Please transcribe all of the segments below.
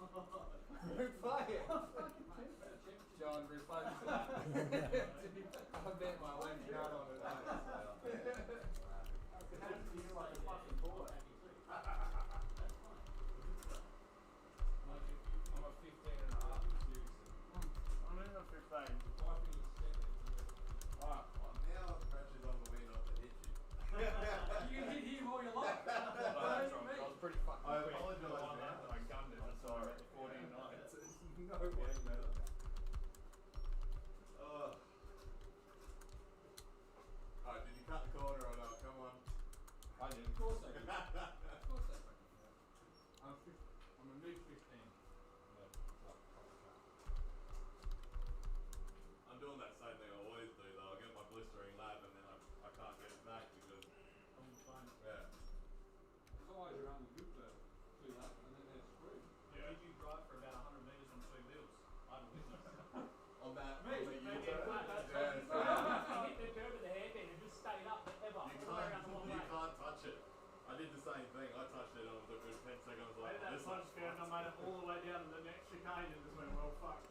Replay it. John, replay that. I bet my left nut on it. You're like a fucking boy. I'm a 15 and a half. I'm in the 15. Alright. Well, now the pressure's on the wind off the hitch. You can hit him all you like. I was pretty fucking I quick. apologise I now. gunned it. That's all right. 14 9. No way, man. Oh. Alright, did you cut the corner or not? Come on. I did. Of course I did. Of course I did. I'm a new 15. I'm doing that same thing I always do though. I get my blistering lap and then I can't get it back because yeah. It's always around the good bird. Too late, and then they're screwed. Yeah. Did you drive for about 100 metres on 2 wheels? I don't think so. On that Me, on the me, U-turn. yeah, Yeah, you hit the curve at the hairpin and just stayed up forever. you can't touch it. I did the same thing. I touched it and it was a good 10 seconds. I was I like, did that this punch is down and I made it all the way down to the next chicane and just went, well, fuck.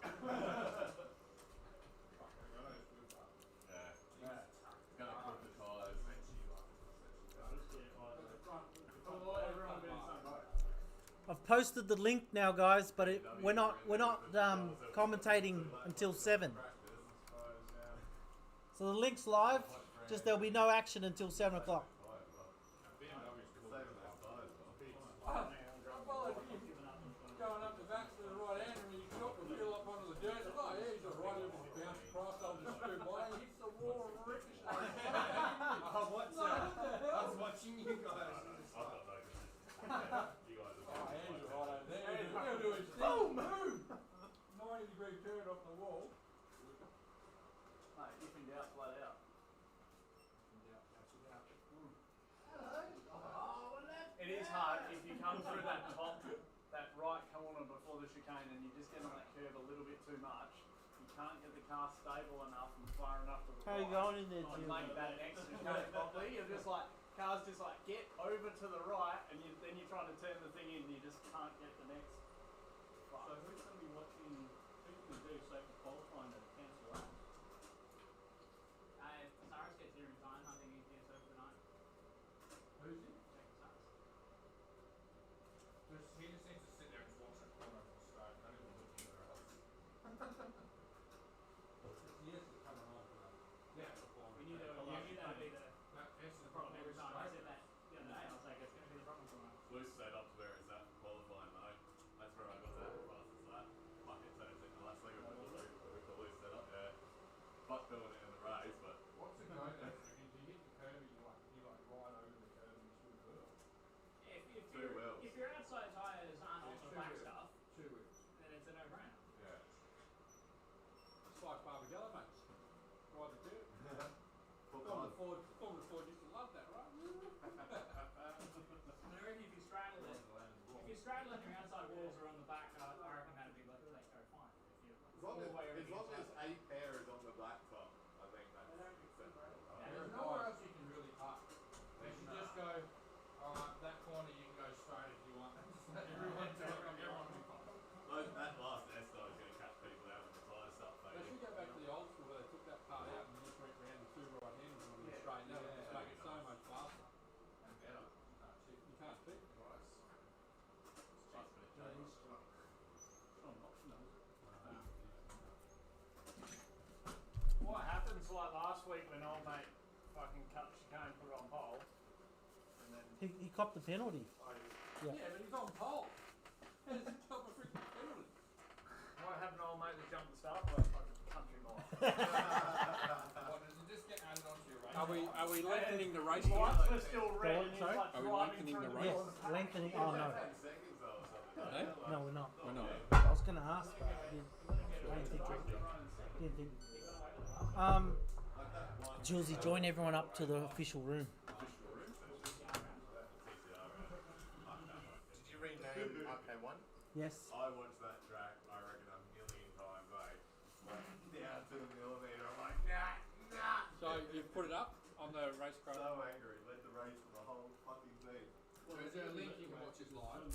yeah. It's gonna cook the tyres. I've posted the link now, guys, but we're not commentating until 7. So the link's live. Just there'll be no action until 7 o'clock. Going up the back to the right hand and you got the wheel up onto the dirt. Oh yeah, he's alright. He'll just bounce across. I'll just screw by and hits the wall and ricochets. I was watching you guys. You guys Oh, Andrew right over there. He'll do his thing. Boom! 90-degree turn off the wall. Mate, if in doubt, flat out. It is hard if you come through that top, that right corner before the chicane and you just get on that curve a little bit too much. You can't get the car stable enough and far enough to the How right. you going in there, to Jim? make that next chicane properly. You're just like, cars just like get over to the right and then you're trying to turn the thing in and you just can't get the next. So who's going to be watching, who can do safety qualifying to cancel that? If Cyrus gets here in time, I think he can cancel over the night. Who's he? Check Cyrus. He just needs to sit there and watch that corner straight. Don't even look anywhere else. Yes, it's coming on. Yeah, the corner. We knew that would be the That's the problem problem. every time. I said that the other day. I was like, it's going to be the problem tomorrow. Loose setup to where it's at for qualifying though. That's where I got that fast as that. Fuck it, so it's in the last leg of the loose setup, yeah. Fuck doing it in the race, but What's the go there? If you hit the curve, you like right over the curve and you should have. If your outside tyres aren't on the black stuff, 2 wheels. then it's a no-brainer. yeah. It's like Barbagallo, mate. Ride the curve. Formula Ford used to love that, right? I reckon if you straddle it, if you straddle and your outside walls are on the back, I reckon that'd be let go fine. If you As long as a pair is on the black top, I think that's acceptable. There's nowhere else you can really park. You should just go, alright, that corner you can go straight if you want. Everyone will be fine. That last S though is going to catch people out when the tyres start They fading. should go back to the old school where they took that part out and just went round the 2 right handers and went straight out. Just make it so much faster and better. You can't beat the price. Last minute change. What happens like last week when old mate fucking cut the chicane, put it on pole, and then He copped the penalty. Yeah, but he's on pole. How does he top a freaking penalty? what happened to old mate that jumped the start line, fucking country boy. What, does it just get added onto your race? Are we lengthening the race? Lights were still red and he's Sorry? like Are we driving lengthening through the the race? Yes, lengthening. Oh no, 10 seconds though or something. No? no, we're not. We're not. I was going to ask, but I didn't think. Didn't think. Julesy, join everyone up to the official room. Did you rename RK1? Yes. I watched that track, I reckon, a million times, like down to the millimeter. I'm like, nah. So you've put it up on the RaceKraft? So angry, led the race for the whole fucking thing. So is there a link you can watch us live?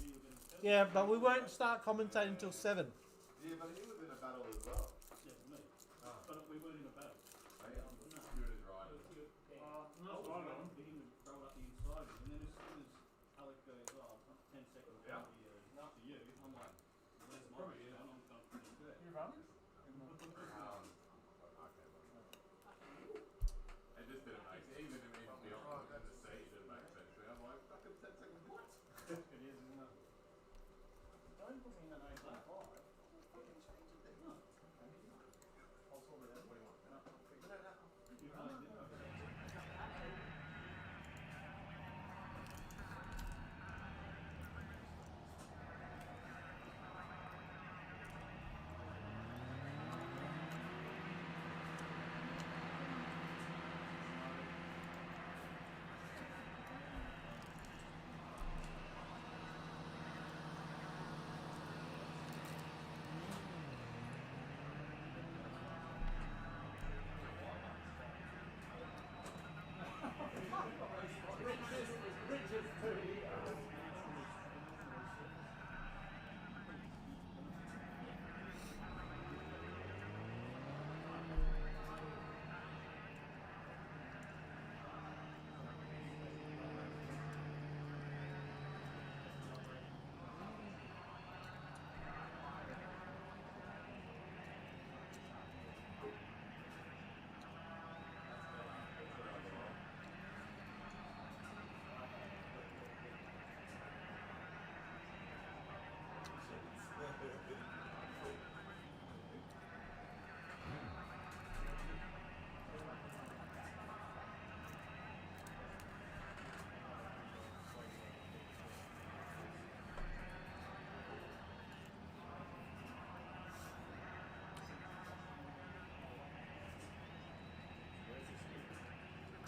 Yeah, but we won't start commentating until 7. Yeah, but he was in a battle as well. Yeah, me. But we weren't in a battle. Oh, yeah. Good as right. No, I know. For him to throw up the inside, and then as soon as Alec goes, oh, 10 seconds Yeah. to you, I'm like, where's my run? I'm going to finish there. You running? It just didn't make sense. Even in the opposite in the seat, it didn't make sense. I'm like, fucking 10 seconds, what? It is, isn't it? Don't put me in an 8.5. No. I'll sort it out. What do you want? No. You can't do it.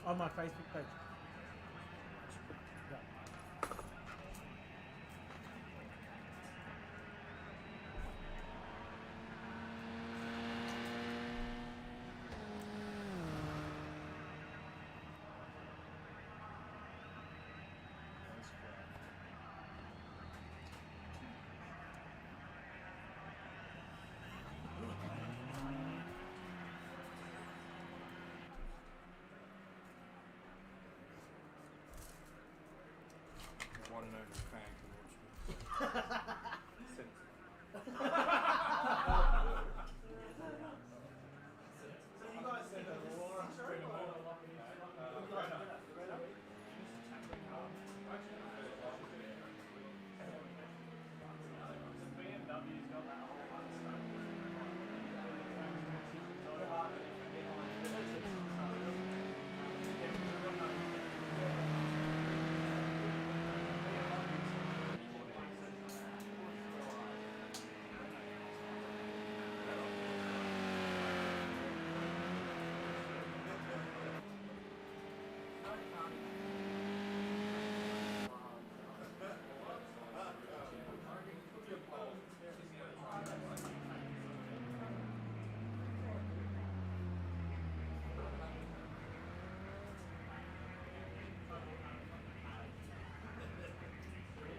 On my Facebook page. One and only fan can watch me. You guys said that before. BMW's got that whole bunch of stuff.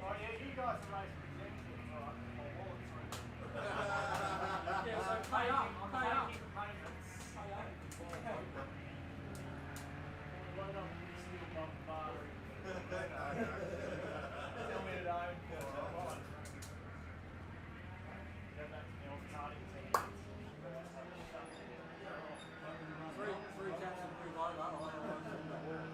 Oh yeah, you guys are race executives, right? Or wallets, right? Yeah, so I'm pay up, making pay up. payments. Pay up. Load up the steel bump bar. Tell me to don't. Alright. Go back to the old karting team. Three cats and three low, I'll lay on the wall.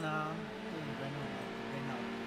Nah. Doing Renault.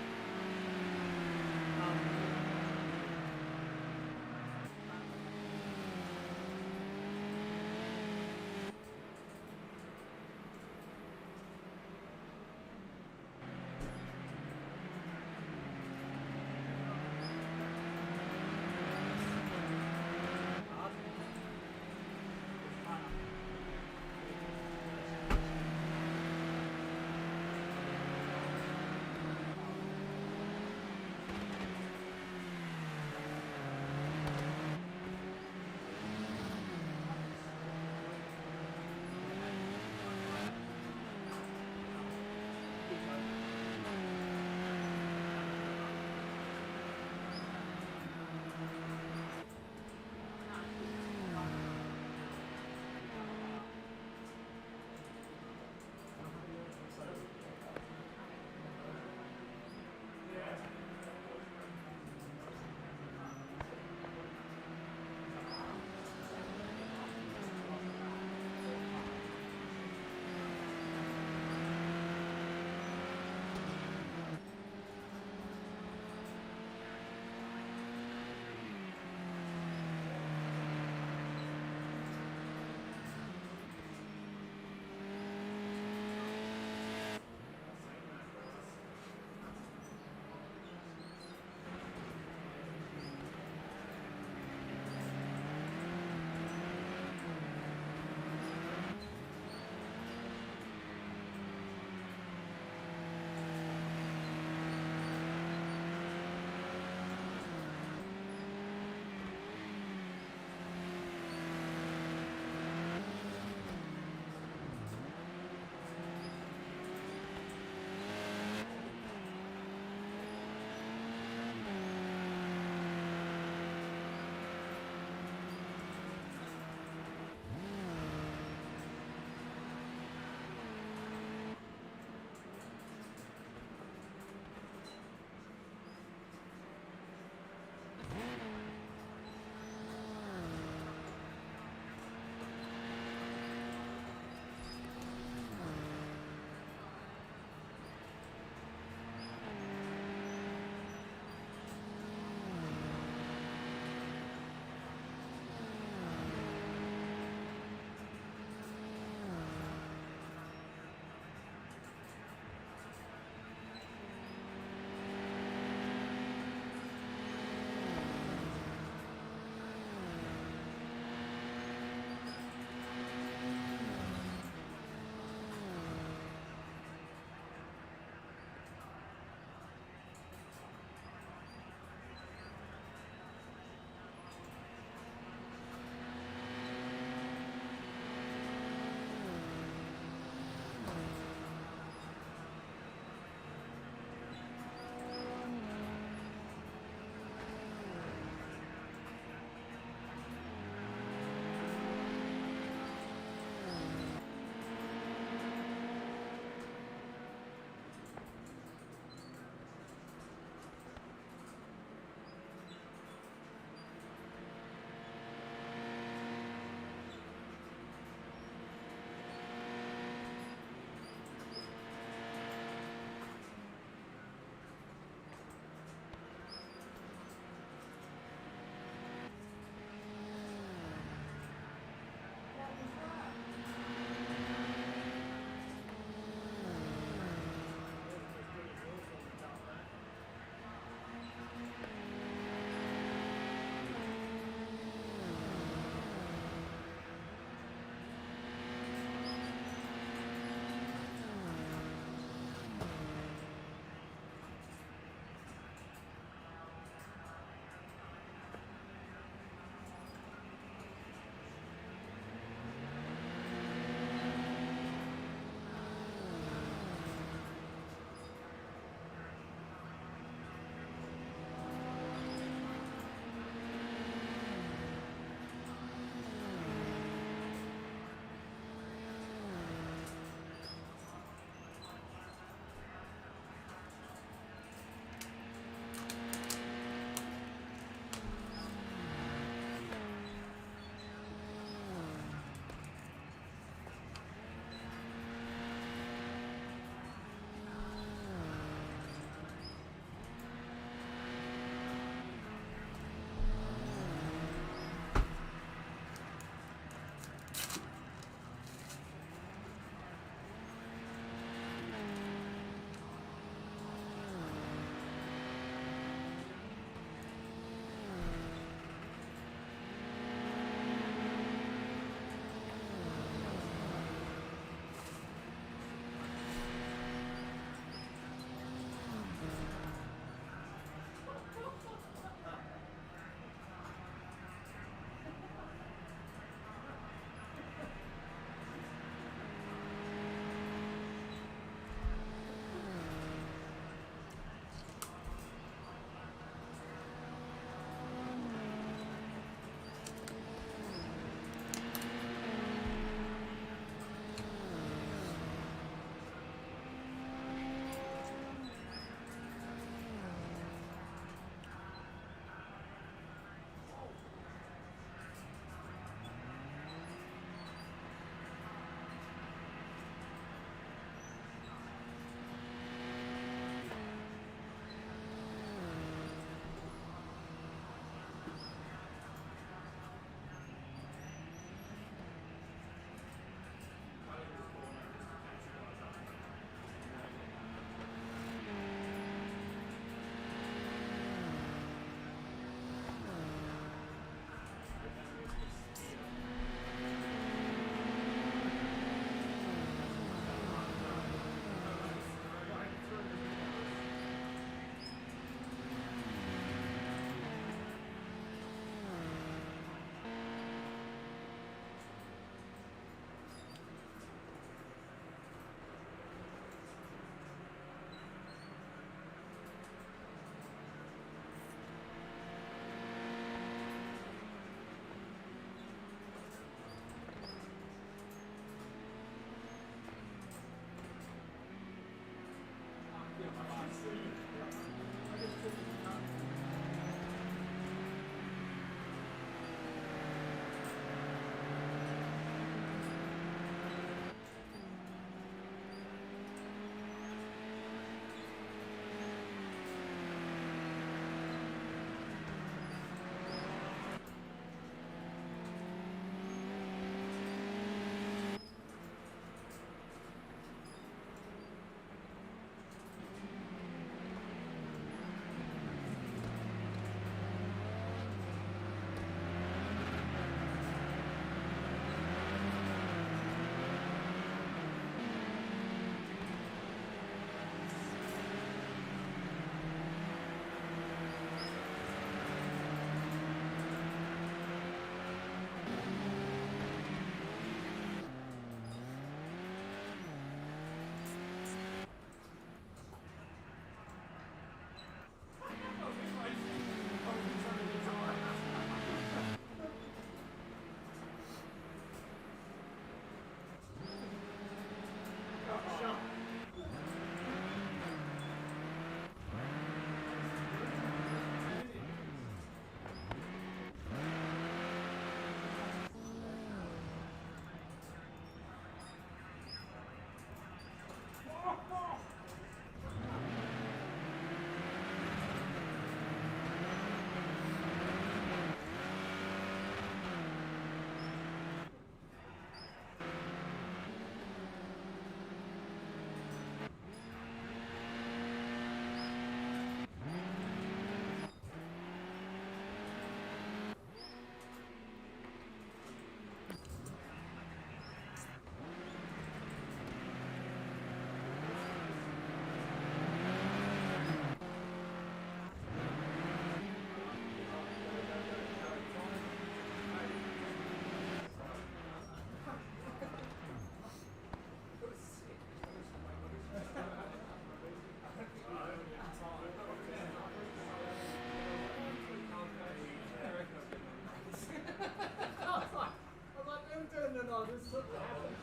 this took to happen.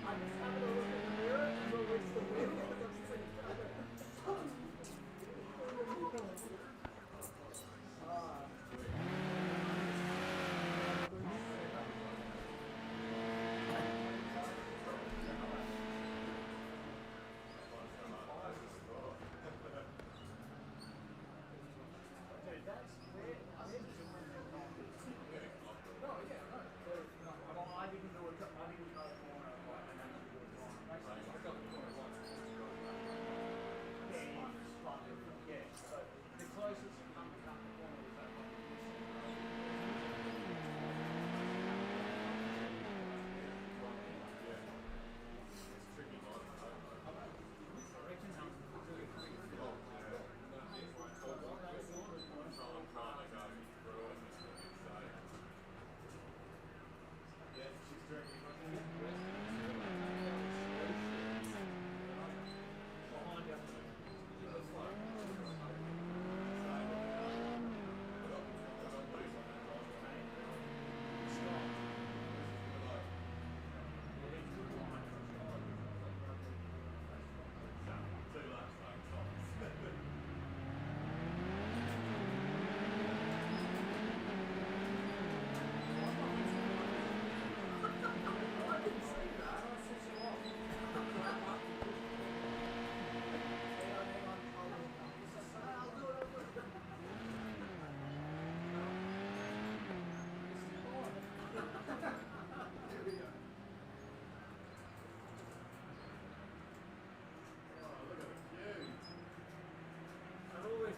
I'm just having a look in the mirror and release the wheel because I'm sitting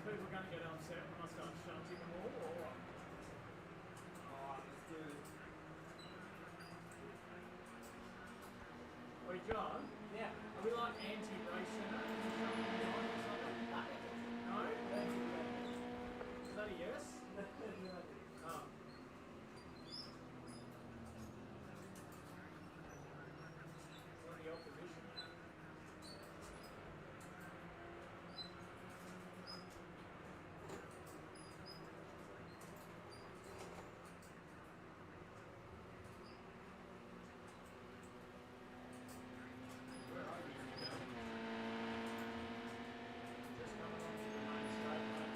people going to get upset when I start shunting them all, or what? Alright, let's do this. Wait, John? Yeah. Are we like anti-race center? Shunting behind or something? No? Is that a yes? Oh. What the opposition? Just coming onto the main straight, mate.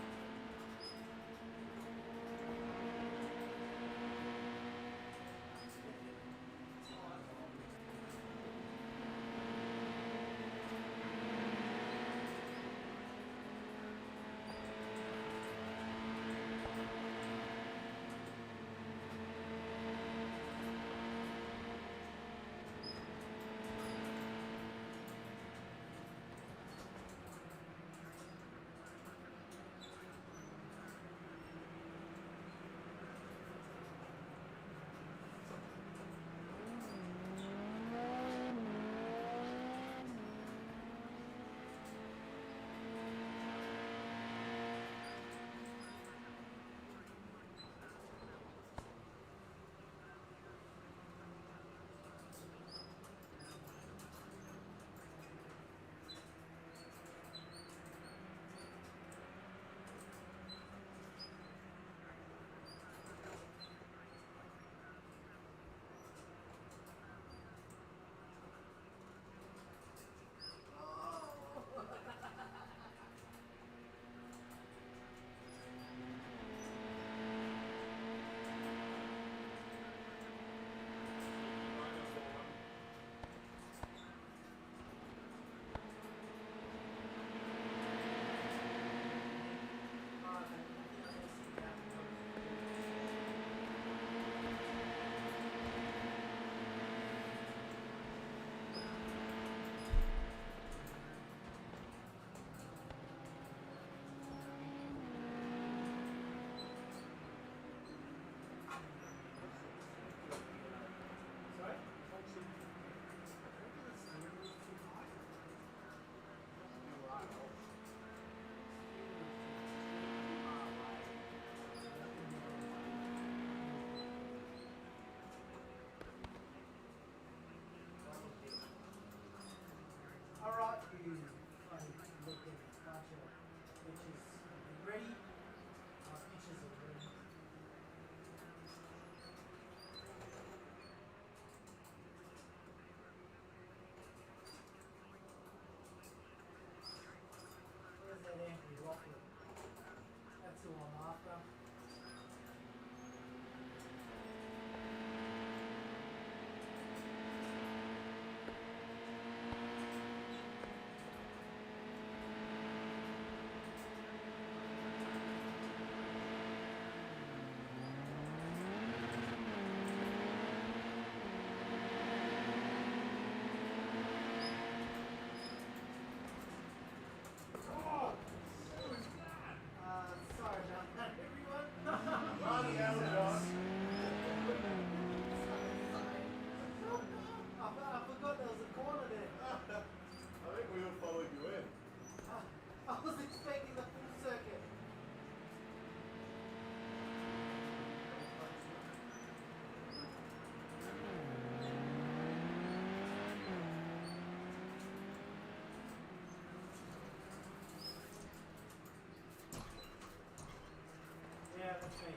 me.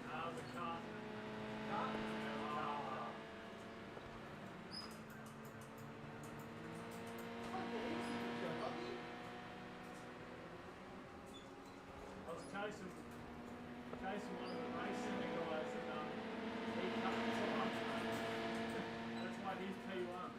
How's the car? I was chasing one of the racing guys and he cut me twice, mate. That's why he's P1.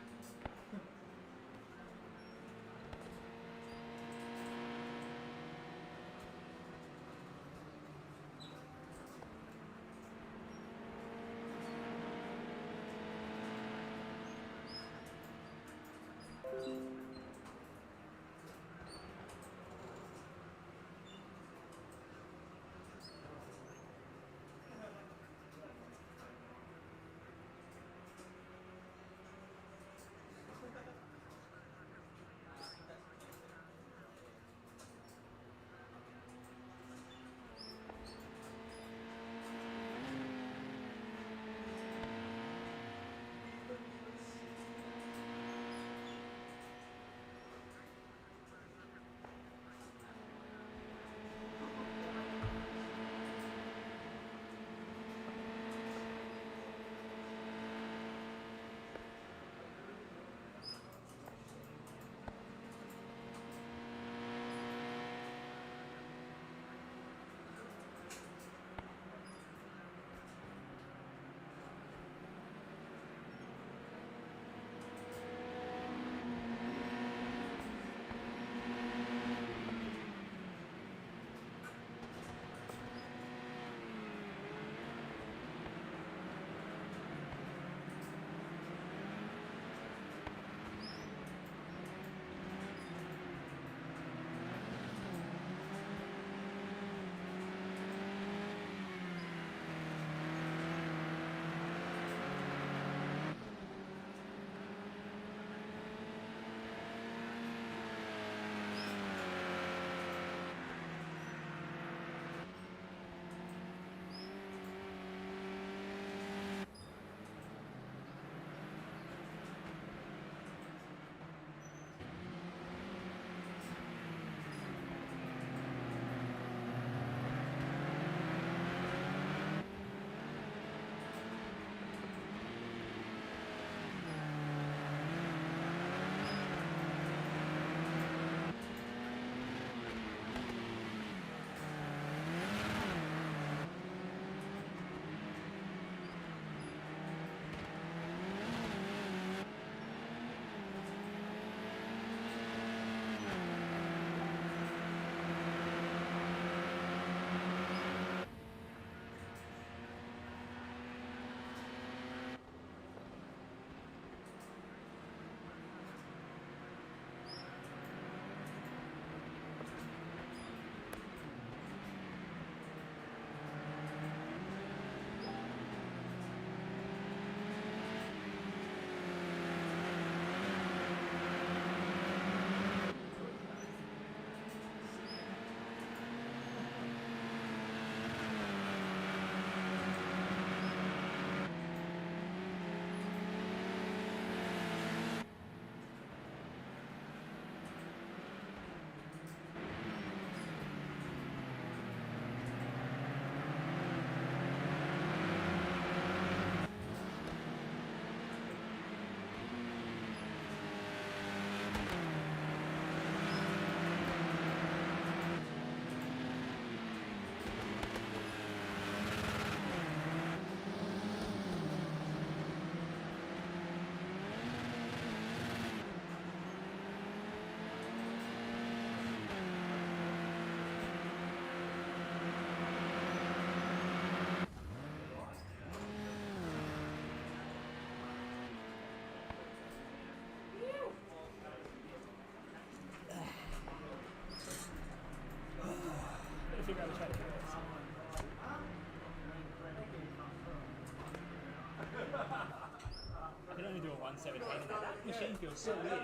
17. That machine feels so weird.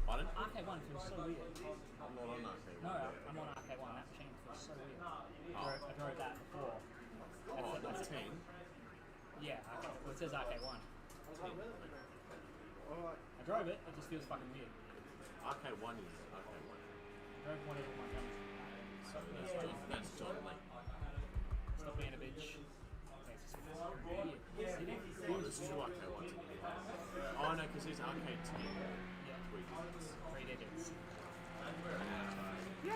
Pardon? RK1 feels so weird. I'm not on that. No, I'm on RK1. That machine feels so weird. I drove that before. Oh, that's 10. Yeah, well, it says RK1. I drove it. It just feels fucking weird. RK1 is RK1. I drove one over one jumps. So that's John Lee. Stop being a bitch. Weird. Oh, there's two RK1s. Oh no, because he's RK2. Yeah. 3 digits. Yeah,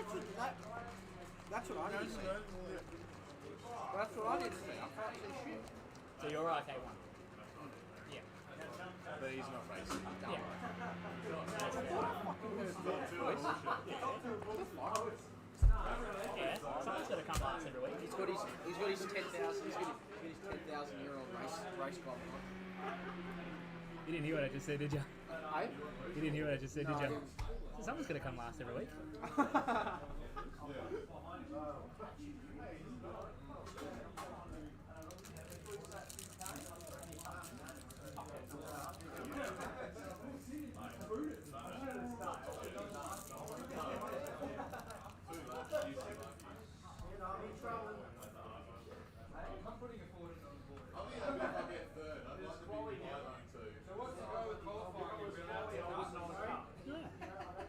that's what I need to see. That's what I need to see. I can't see shit. So you're RK1. Yeah. But he's not racing. Yeah. Yeah. Someone's got to come last every week. He's got his 10,000-year-old race club on. You didn't hear what I just said, did you? Hey? You didn't hear what I just said, No, did I you? didn't. So someone's going to come last every week. I'm putting a forward on the board. I'll be happy if I get third. I'd like to be in my line too. So what's the go with qualifying? You'll be allowed to cuts and straight? Yeah.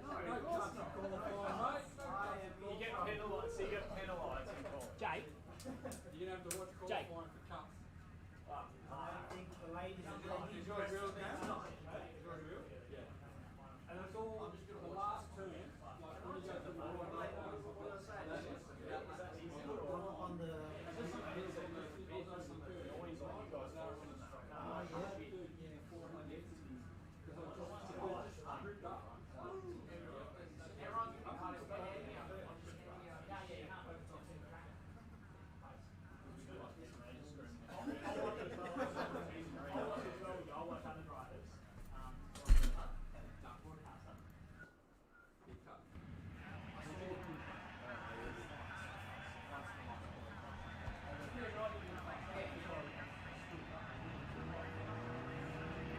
No cuts in qualifying, mate. You get penalised. So you get penalised in call. Jake, You're going to have to watch Jake. qualifying for cuts. Is yours real now? Is yours real? Yeah. And it's all the last turn, like when you go to the right. On the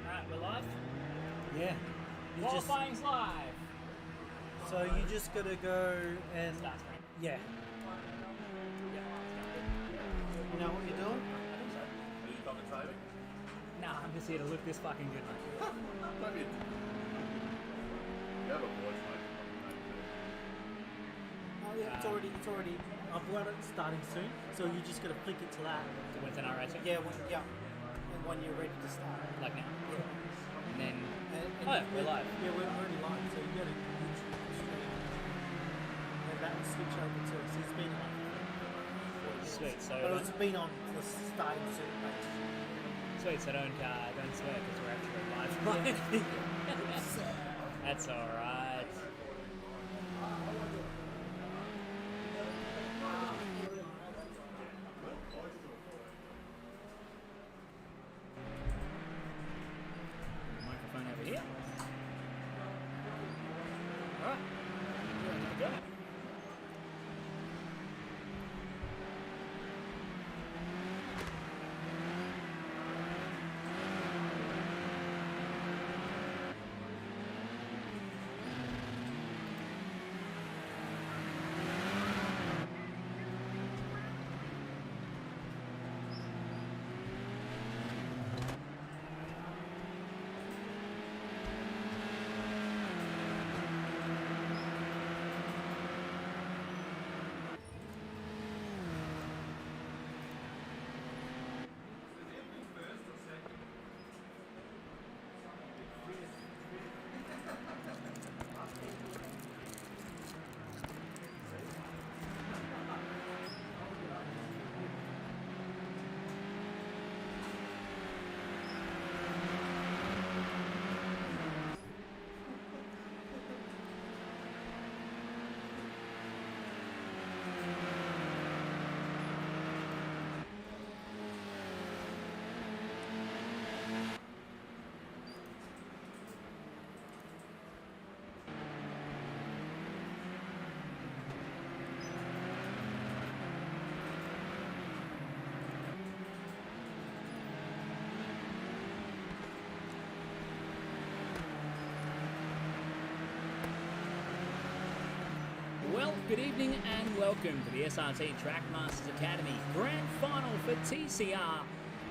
alright, we're live. yeah, you just Qualifying's live. so you just gotta go and Start screen. yeah, Yeah. you know what you're doing. Are you commentating? Nah, I'm just here to look this fucking good, mate. Plug in. You have a voice, mate. Oh yeah, it's already. I've got it starting soon, so you just gotta flick it to that. So when's an R racing? Yeah, and when you're ready to start. Like now. Yeah. And then. And Oh, yeah, we're live. Yeah, we're already live, so you gotta YouTube stream. And that will switch over to. So it's been on. Sweet, so But don't, it's been on for starting soon. sweet, so don't swear because we're actually live. That's alright. Microphone over here. Alright. Go. Good evening and welcome to the SRT TrackMasters Academy Grand Final for TCR,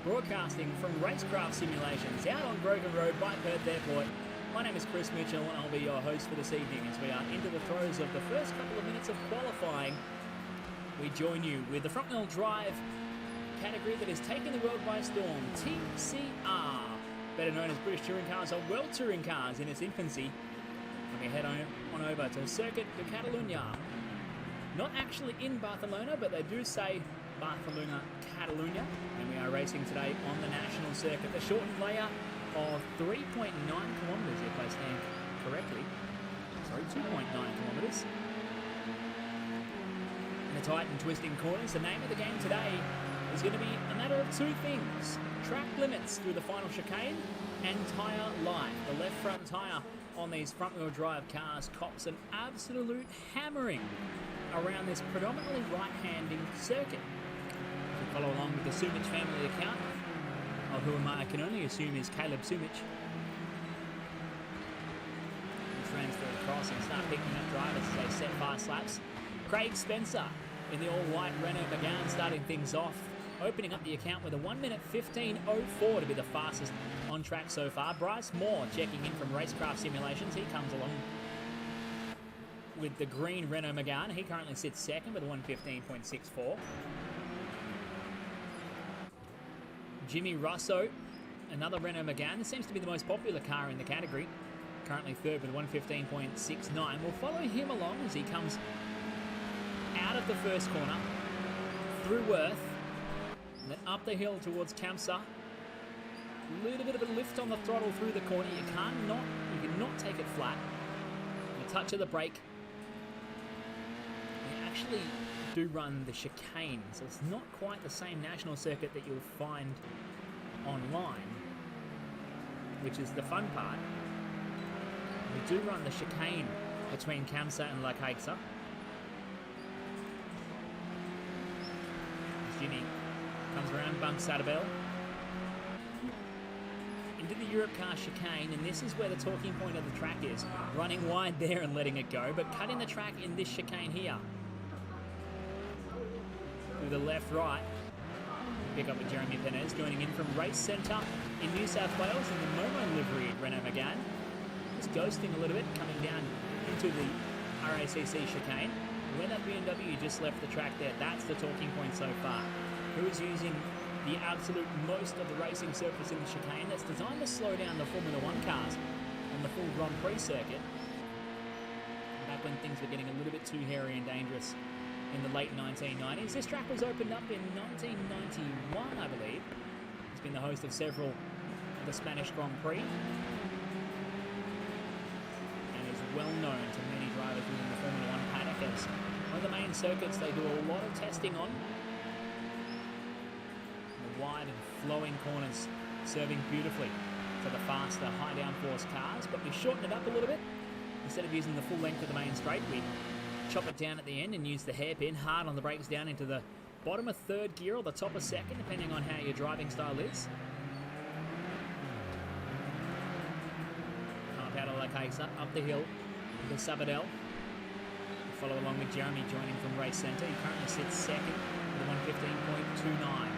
broadcasting from RaceKraft Simulations out on Broken Road by Perth Airport. My name is Chris Mitchell and I'll be your host for this evening as we are into the throes of the first couple of minutes of qualifying. We join you with the front-wheel drive category that has taken the world by storm, TCR, better known as British Touring Cars or World Touring Cars in its infancy. And we head on over to Circuit de Catalunya. Not actually in Barcelona, but they do say Barcelona, Catalunya. And we are racing today on the national circuit. The shortened layout of 3.9 kilometres, if I stand correctly. Sorry, 2.9 kilometres. And the tight and twisting corners. The name of the game today is going to be a matter of two things. Track limits through the final chicane and tyre life. The left front tyre on these front-wheel drive cars cops an absolute hammering around this predominantly right-handing circuit. If you follow along with the Sumich family account, of whom I can only assume is Caleb Sumich, transfer across and start picking up drivers as they set fast laps. Craig Spencer in the all-white Renault Megane starting things off, opening up the account with a 1 minute 15.04 to be the fastest on track so far. Bryce Moore checking in from RaceKraft Simulations. He comes along with the green Renault Megane. He currently sits second with a 1:15.64. Jimmy Russo, another Renault Megane. This seems to be the most popular car in the category. Currently third with 1:15.69. We'll follow him along as he comes out of the first corner, through Worth, and then up the hill towards Kamsa. A little bit of a lift on the throttle through the corner. You cannot take it flat. A touch of the brake. You actually do run the chicane, so it's not quite the same national circuit that you'll find online, which is the fun part. We do run the chicane between Kamsa and La Caixa. Jimmy comes around, bumps Sadabel into the Europe car chicane, and this is where the talking point of the track is. Running wide there and letting it go, but cutting the track in this chicane here. Through the left-right. Pick up with Jeremy Penez, joining in from Race Centre in New South Wales in the Momo livery at Renault Megane. Just ghosting a little bit, coming down into the RACC chicane. When that BMW just left the track there, that's the talking point so far. Who is using the absolute most of the racing surface in the chicane that's designed to slow down the Formula 1 cars on the full Grand Prix circuit. Back when things were getting a little bit too hairy and dangerous in the late 1990s. This track was opened up in 1991, I believe. It's been the host of several of the Spanish Grand Prix. And is well known to many drivers within the Formula 1 paddock as one of the main circuits they do a lot of testing on. The wide and flowing corners serving beautifully for the faster high downforce cars, but we shorten it up a little bit. Instead of using the full length of the main straight, we chop it down at the end and use the hairpin hard on the brakes down into the bottom of third gear or the top of second, depending on how your driving style is. Up out of La Caixa, up the hill with Sabadell. Follow along with Jeremy joining from Race Centre. He currently sits second with a 1:15.29.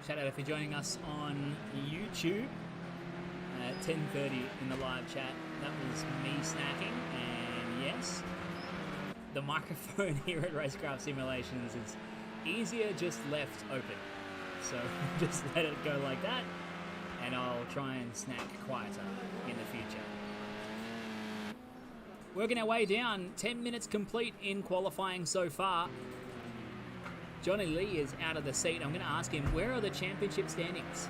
Shout out if you're joining us on YouTube at 10:30 in the live chat. That was me snacking, and yes, the microphone here at RaceKraft Simulations is easier just left open. So just let it go like that, and I'll try and snack quieter in the future. Working our way down, 10 minutes complete in qualifying so far. Johnny Lee is out of the seat. I'm going to ask him, where are the championship standings?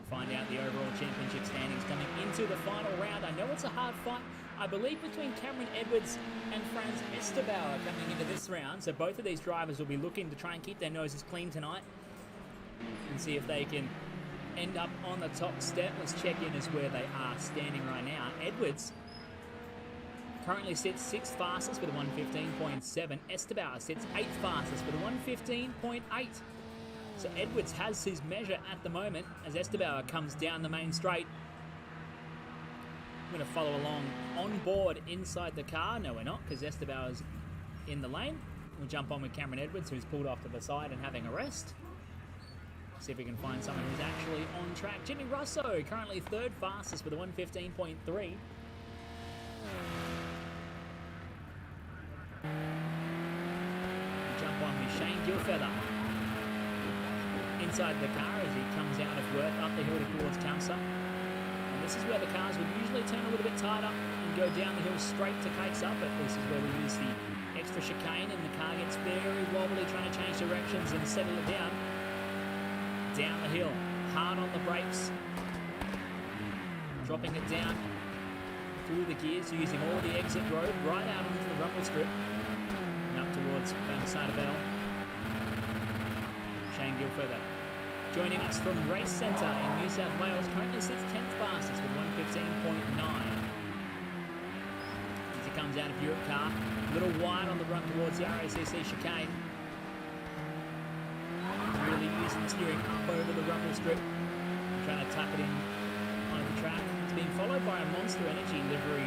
Find out the overall championship standings coming into the final round. I know it's a hard fight, I believe, between Cameron Edwards and Franz Esterbauer coming into this round. So both of these drivers will be looking to try and keep their noses clean tonight and see if they can end up on the top step. Let's check in as where they are standing right now. Edwards currently sits 6th fastest with a 1:15.7. Esterbauer sits 8th fastest with a 1:15.8. So Edwards has his measure at the moment as Esterbauer comes down the main straight. I'm going to follow along on board inside the car. No, we're not, because Esterbauer's in the lane. We'll jump on with Cameron Edwards, who's pulled off to the side and having a rest. See if we can find someone who's actually on track. Jimmy Russo, currently 3rd fastest with a 1:15.3. Jump on with Shane Gilfeather inside the car as he comes out of Worth up the hill towards Kamsa. And this is where the cars would usually turn a little bit tighter and go down the hill straight to Cakes Up, but this is where we use the extra chicane and the car gets very wobbly trying to change directions and settle it down. Down the hill, hard on the brakes, dropping it down through the gears, using all the exit road right out onto the rumble strip and up towards Bell. Shane Gilfeather joining us from Race Centre in New South Wales, currently sits 10th fastest with 1:15.9. As he comes out of Europe car, a little wide on the run towards the RACC chicane. Really using the steering up over the rumble strip, trying to tuck it in onto the track. It's being followed by a Monster Energy livery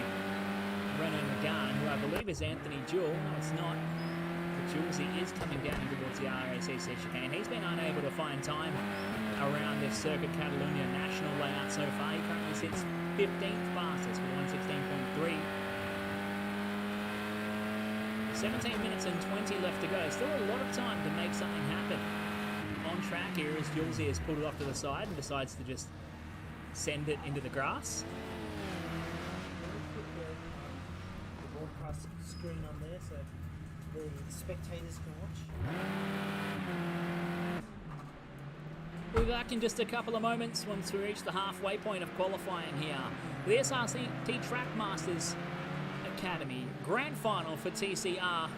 Renault Megane, who I believe is Anthony Jewell. No, it's not. But Jules, he is coming down towards the RACC chicane. He's been unable to find time around this Circuit Catalunya national layout so far. He currently sits 15th fastest with 1:16.3. 17 minutes and 20 left to go. Still a lot of time to make something happen on track here as Julesy has pulled it off to the side and decides to just send it into the grass. Put the broadcast screen on there so the spectators can watch. We'll be back in just a couple of moments once we reach the halfway point of qualifying here. The SRT TrackMasters Academy Grand Final for TCR.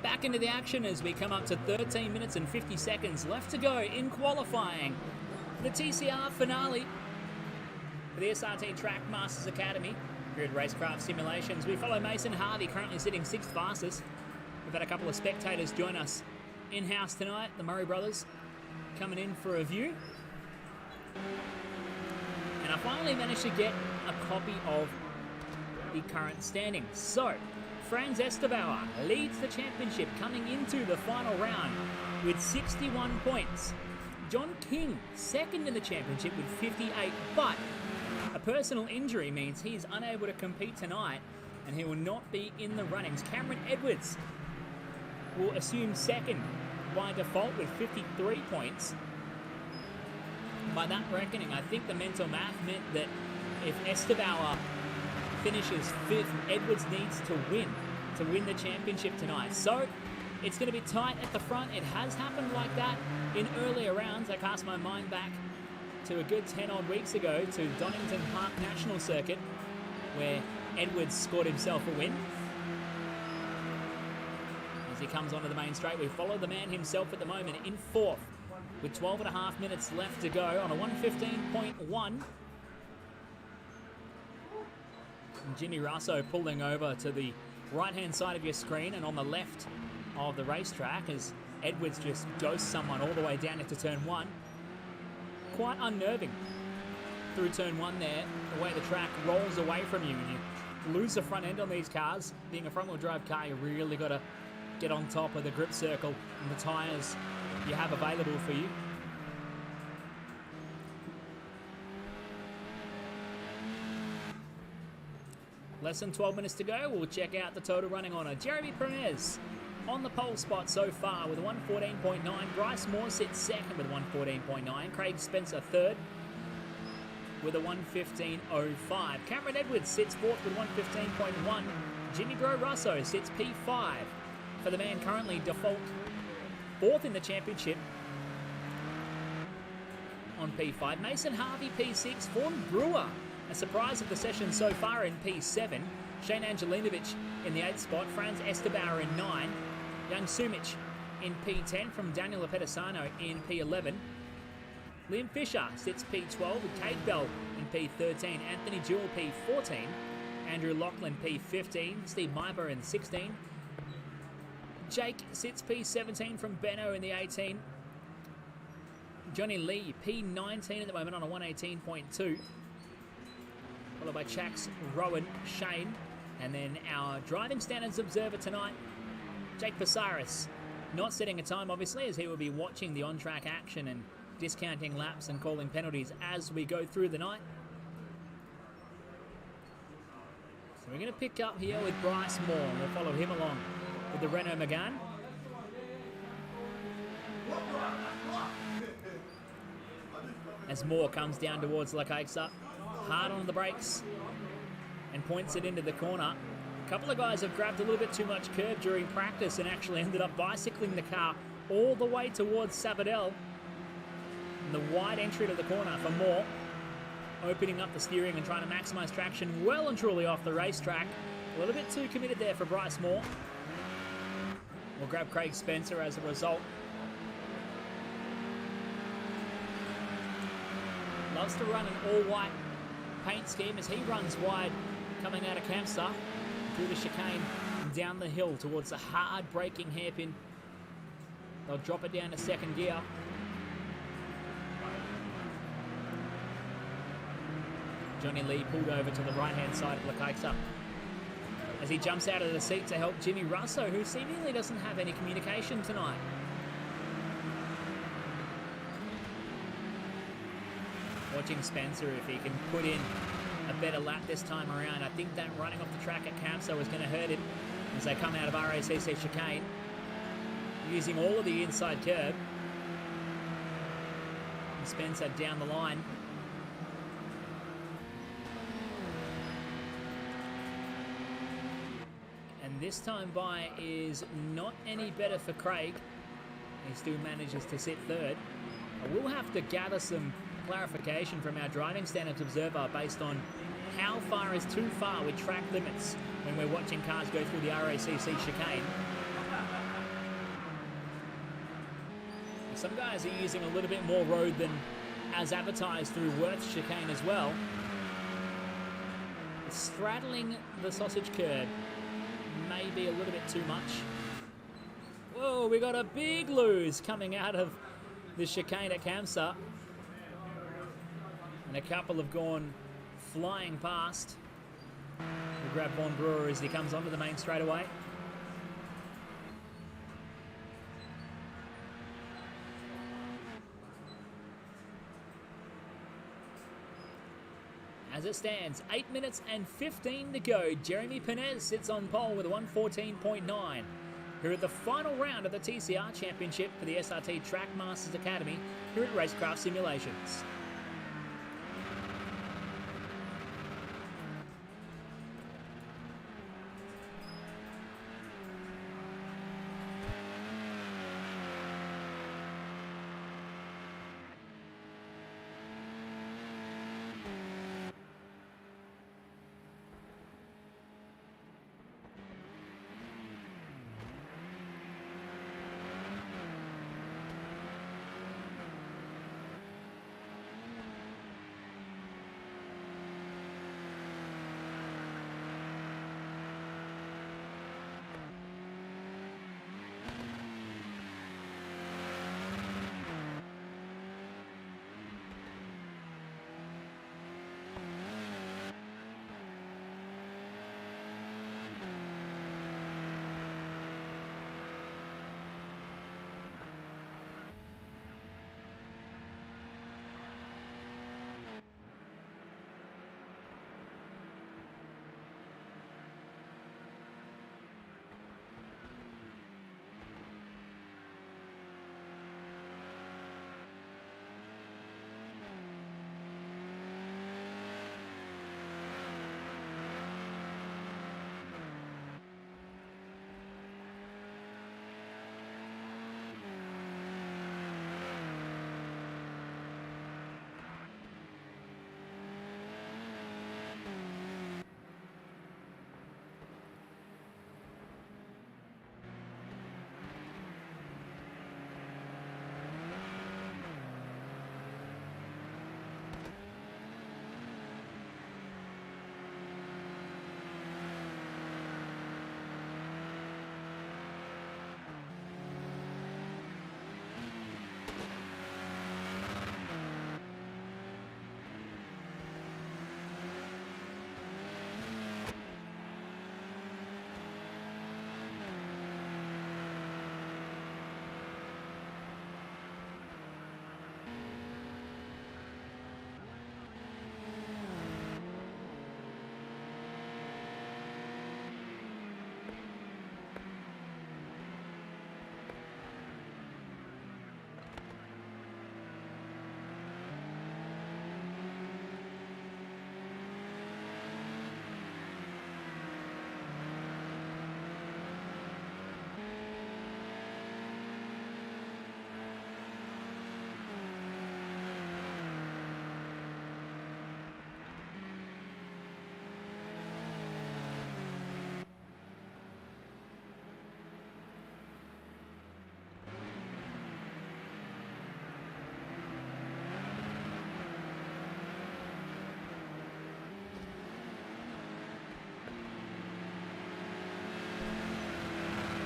back into the action as we come up to 13 minutes and 50 seconds left to go in qualifying for the TCR finale for the SRT TrackMasters Academy here at RaceKraft Simulations. We follow Mason Harvey, currently sitting 6th fastest. We've had a couple of spectators join us in-house tonight, the Murray brothers coming in for a view. And I finally managed to get a copy of the current standings. So, Franz Estebauer leads the championship coming into the final round with 61 points. John King, second in the championship with 58, but a personal injury means he is unable to compete tonight and he will not be in the runnings. Cameron Edwards will assume second by default with 53 points. By that reckoning, I think the mental math meant that if Estebauer finishes 5th, Edwards needs to win the championship tonight. So it's going to be tight at the front. It has happened like that in earlier rounds. I cast my mind back to a good 10 odd weeks ago to Donington Park National Circuit, where Edwards scored himself a win. As he comes onto the main straight, we follow the man himself at the moment in 4th with 12.5 minutes left to go on a 1:15.1. Jimmy Russo pulling over to the right-hand side of your screen and on the left of the racetrack as Edwards just ghosts someone all the way down into turn 1. Quite unnerving through turn 1 there, the way the track rolls away from you and you lose the front end on these cars. Being a front-wheel drive car, you really got to get on top of the grip circle and the tyres you have available for you. Less than 12 minutes to go. We'll check out the total running order. Jeremy Perez on the pole spot so far with a 1:14.9. Bryce Moore sits second with a 1:14.9. Craig Spencer third with a 1:15.05. Cameron Edwards sits fourth with 1:15.1. Jimmy Bro Russo sits P5 for the man currently default fourth in the championship on P5. Mason Harvey P6. Vaughan Brewer, a surprise of the session so far, in P7. Shane Angelinovic in the 8th spot. Franz Estebauer in 9. Young Sumic in P10 from Daniel Lepedesano in P11. Liam Fisher sits P12 with Cade Bell in P13. Anthony Jewell P14. Andrew Lachlan P15. Steve Myber in 16. Jake sits P17 from Benno in the 18. Johnny Lee P19 at the moment on a 1:18.2. Followed by Chax, Rowan, Shane, and then our driving standards observer tonight, Jake Pasaris. Not setting a time, obviously, as he will be watching the on-track action and discounting laps and calling penalties as we go through the night. So we're going to pick up here with Bryce Moore, and we'll follow him along with the Renault Megane. As Moore comes down towards Lakaiksa, hard on the brakes and points it into the corner. A couple of guys have grabbed a little bit too much curb during practice and actually ended up bicycling the car all the way towards Sabadell. And the wide entry to the corner for Moore, opening up the steering and trying to maximise traction well and truly off the racetrack. A little bit too committed there for Bryce Moore. We'll grab Craig Spencer as a result. Loves to run an all-white paint scheme as he runs wide coming out of Campstar through the chicane and down the hill towards the hard braking hairpin. They'll drop it down to second gear. Johnny Lee pulled over to the right-hand side of Lakaiksa as he jumps out of the seat to help Jimmy Russo, who seemingly doesn't have any communication tonight. Watching Spencer if he can put in a better lap this time around. I think that running off the track at Campstar was going to hurt him as they come out of RACC chicane, using all of the inside curb. And Spencer down the line. And this time by is not any better for Craig. He still manages to sit third. I will have to gather some clarification from our driving standards observer based on how far is too far with track limits when we're watching cars go through the RACC chicane. Some guys are using a little bit more road than as advertised through Worth chicane as well. Straddling the sausage curb may be a little bit too much. Whoa, we got a big lose coming out of the chicane at Kamsa. And a couple have gone flying past. We'll grab Von Brewer as he comes onto the main straightaway. As it stands, 8 minutes and 15 to go. Jeremy Penez sits on pole with a 1:14.9. Here at the final round of the TCR Championship for the SRT TrackMasters Academy here at RaceKraft Simulations.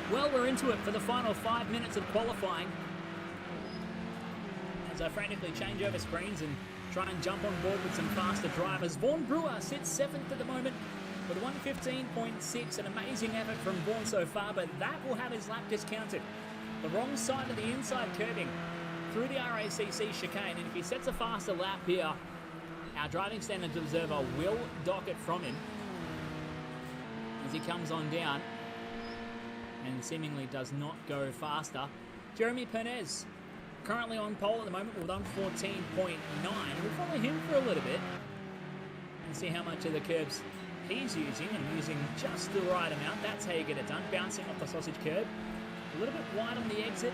Well, we're into it for the final 5 minutes of qualifying. As I frantically change over screens and try and jump on board with some faster drivers. Vaughn Brewer sits 7th at the moment with a 1:15.6. An amazing effort from Vaughn so far, but that will have his lap discounted. The wrong side of the inside curbing through the RACC chicane, and if he sets a faster lap here, our driving standards observer will dock it from him as he comes on down and seemingly does not go faster. Jeremy Penez currently on pole at the moment with 1:14.9. We'll follow him for a little bit and see how much of the curbs he's using, and using just the right amount. That's how you get it done, bouncing off the sausage curb. A little bit wide on the exit.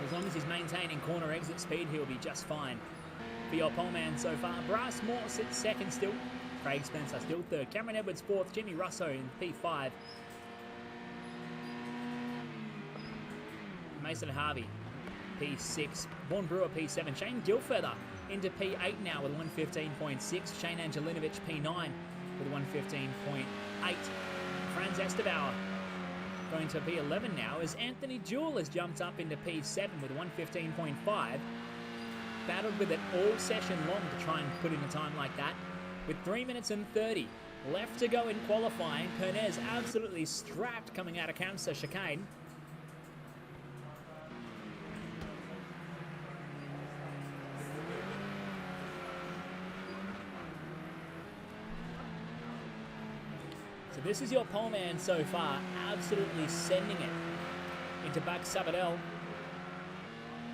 As long as he's maintaining corner exit speed, he'll be just fine. For your pole man so far, Bryce Moore sits second still. Craig Spencer still third. Cameron Edwards fourth. Jimmy Russo in P5. Mason Harvey P6. Vaughan Brewer P7. Shane Gilfeather into P8 now with 115.6. Shane Angelinovic P9 with 115.8. Franz Estebauer going to P11 now as Anthony Jewell has jumped up into P7 with 115.5. Battled with it all session long to try and put in a time like that. With 3 minutes and 30 left to go in qualifying, Pernes absolutely strapped coming out of Kamsa chicane. So this is your pole man so far, absolutely sending it into Buck Sabadell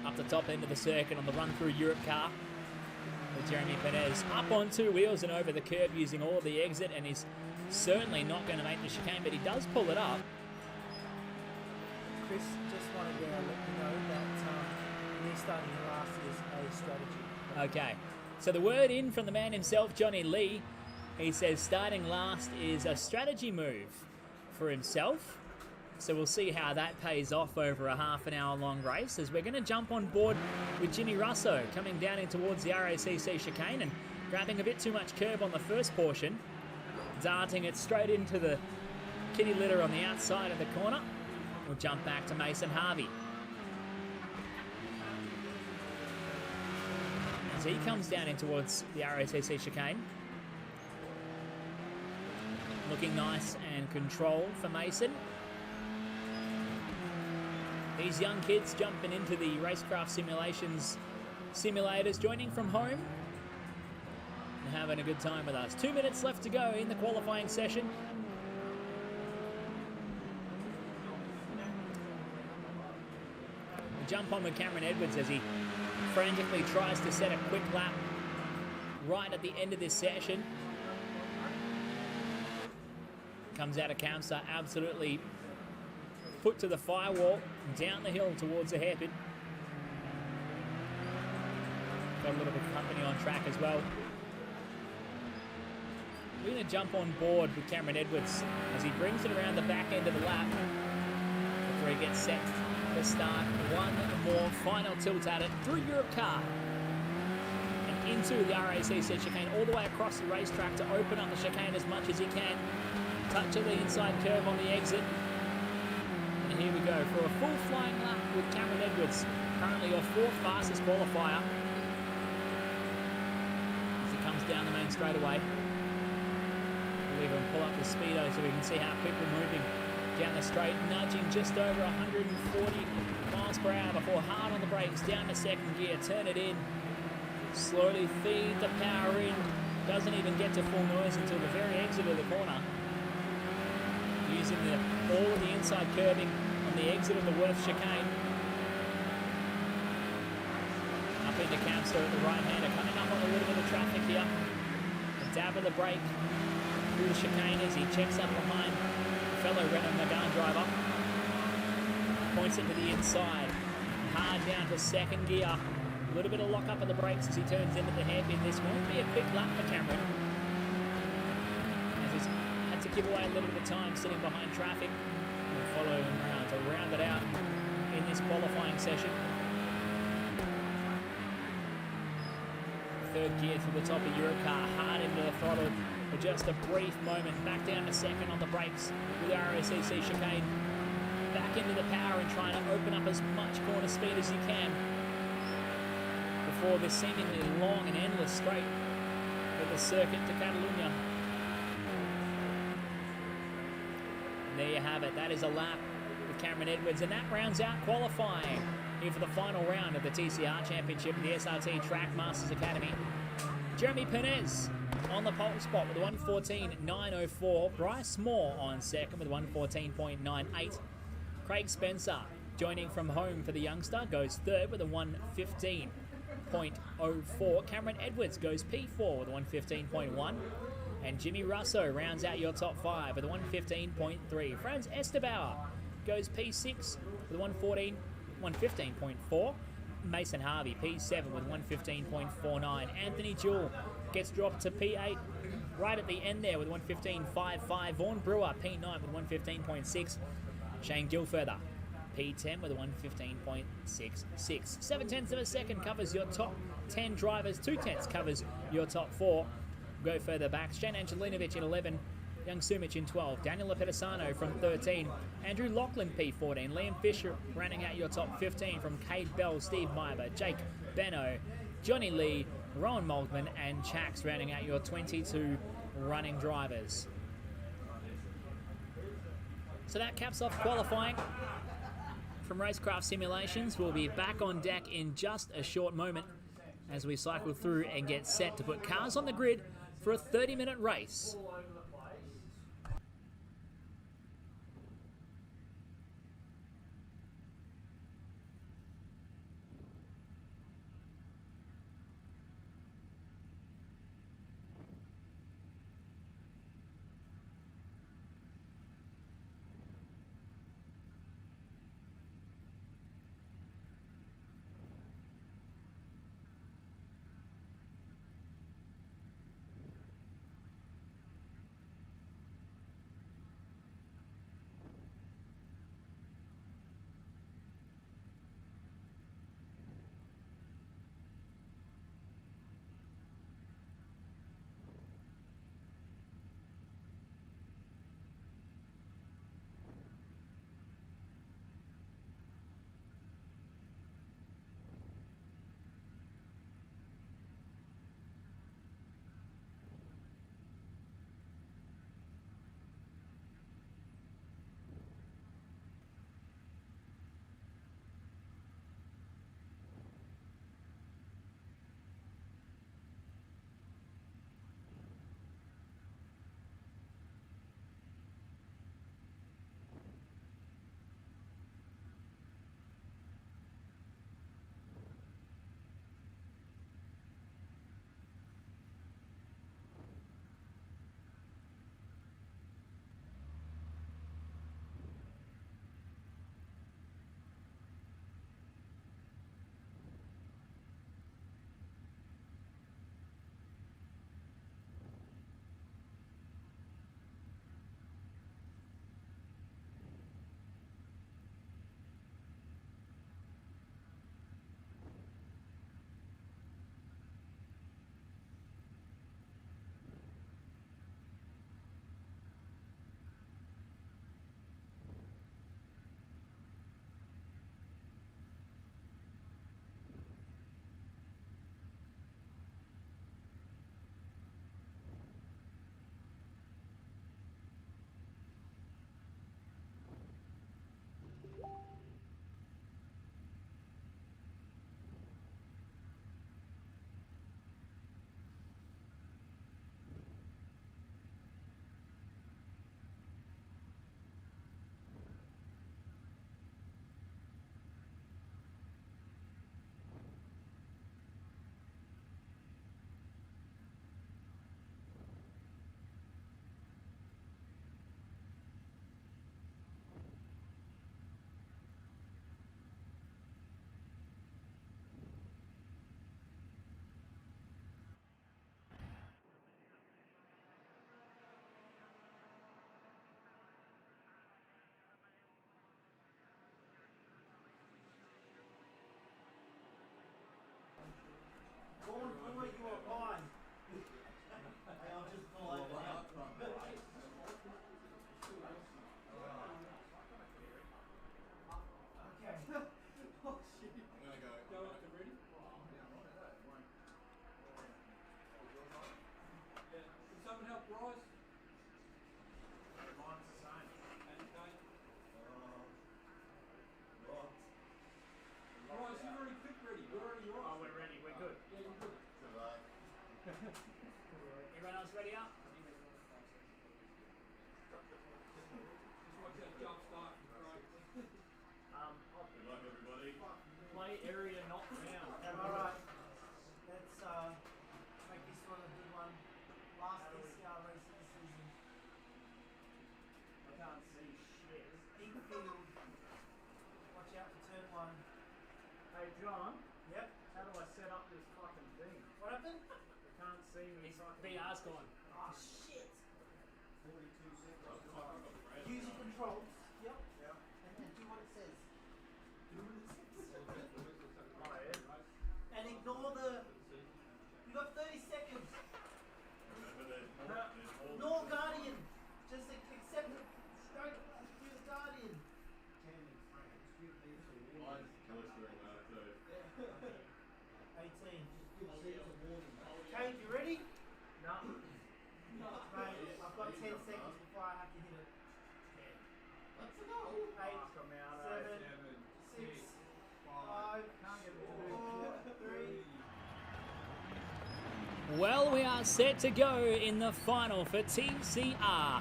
up the top end of the circuit on the run-through Europe car. With Jeremy Perez up on two wheels and over the curb using all of the exit, and he's certainly not going to make the chicane, but he does pull it up. Chris, just wanted to let you know that me starting last is a strategy. Okay, so the word in from the man himself, Johnny Lee. He says starting last is a strategy move for himself. So we'll see how that pays off over a half an hour long race, as we're going to jump on board with Jimmy Russo coming down in towards the RACC chicane and grabbing a bit too much curb on the first portion, darting it straight into the kitty litter on the outside of the corner. We'll jump back to Mason Harvey as he comes down in towards the RACC chicane. Looking nice and controlled for Mason. These young kids jumping into the RaceKraft simulators, joining from home and having a good time with us. 2 minutes left to go in the qualifying session. We jump on with Cameron Edwards as he frantically tries to set a quick lap right at the end of this session. Comes out of Kamsa, absolutely put to the firewall, down the hill towards the hairpin. Got a little bit of company on track as well. We're going to jump on board with Cameron Edwards as he brings it around the back end of the lap before he gets set to start one more final tilt at it through Europe car and into the RACC chicane, all the way across the racetrack to open up the chicane as much as he can. Touch of the inside curve on the exit. And here we go for a full flying lap with Cameron Edwards, currently your fourth fastest qualifier. As he comes down the main straightaway. We'll even pull up the speedo so we can see how quick we're moving down the straight, nudging just over 140 miles per hour before hard on the brakes, down to second gear, turn it in, slowly feed the power in, doesn't even get to full noise until the very exit of the corner. Using all of the inside curbing on the exit of the Worth chicane. Up into Kamsa at the right-hander, coming up on a little bit of traffic here. A dab of the brake through the chicane as he checks up behind fellow Renault Megane driver. Points it to the inside. Hard down to second gear. A little bit of lock up of the brakes as he turns into the hairpin. This won't be a quick lap for Cameron, as he's had to give away a little bit of time sitting behind traffic. We'll follow him around to round it out in this qualifying session. Third gear through the top of Eurocar, hard into the throttle for just a brief moment. Back down to second on the brakes with the RACC chicane. Back into the power and trying to open up as much corner speed as you can before this seemingly long and endless straight with the circuit to Catalunya. And there you have it. That is a lap with Cameron Edwards, and that rounds out qualifying here for the final round of the TCR Championship at the SRT TrackMasters Academy. Jeremy Perez on the pole spot with a 1:14.904. Bryce Moore on second with 1:14.98. Craig Spencer joining from home for the youngster goes third with a 1:15.04. Cameron Edwards goes P4 with a 1:15.1. And Jimmy Russo rounds out your top five with a 1:15.3. Franz Estebauer goes P6 with a 1:15.4. Mason Harvey P7 with 1:15.49. Anthony Jewell gets dropped to P8 right at the end there with 1:15.55. Vaughan Brewer P9 with 1:15.6. Shane Gilfeather P10 with a 1:15.66. 7/10 of a second covers your top 10 drivers. 2/10 covers your top 4. Go further back. Shane Angelinovic in 11. Young Sumic in 12. Daniel Lapedesano from 13. Andrew Lachlan P14. Liam Fisher rounding out your top 15 from Cade Bell, Steve Meyber, Jake Benno, Johnny Lee, Rowan Moldman and Chax rounding out your 22 running drivers. So that caps off qualifying from RaceKraft Simulations. We'll be back on deck in just a short moment as we cycle through and get set to put cars on the grid for a 30-minute race. Everyone else ready up? Good luck, everybody. Play area not found. Alright, let's make this one a good one. Last TCR race of the season. I can't see shit. Big field. Watch out for turn 1. Hey John, Yep. how do I set up this fucking thing? What happened? I can't see me. His VR's gone. Oh shit. 42 seconds. Use your controls. Yep. Yeah. And then do what it says. Well, we are set to go in the final for TCR.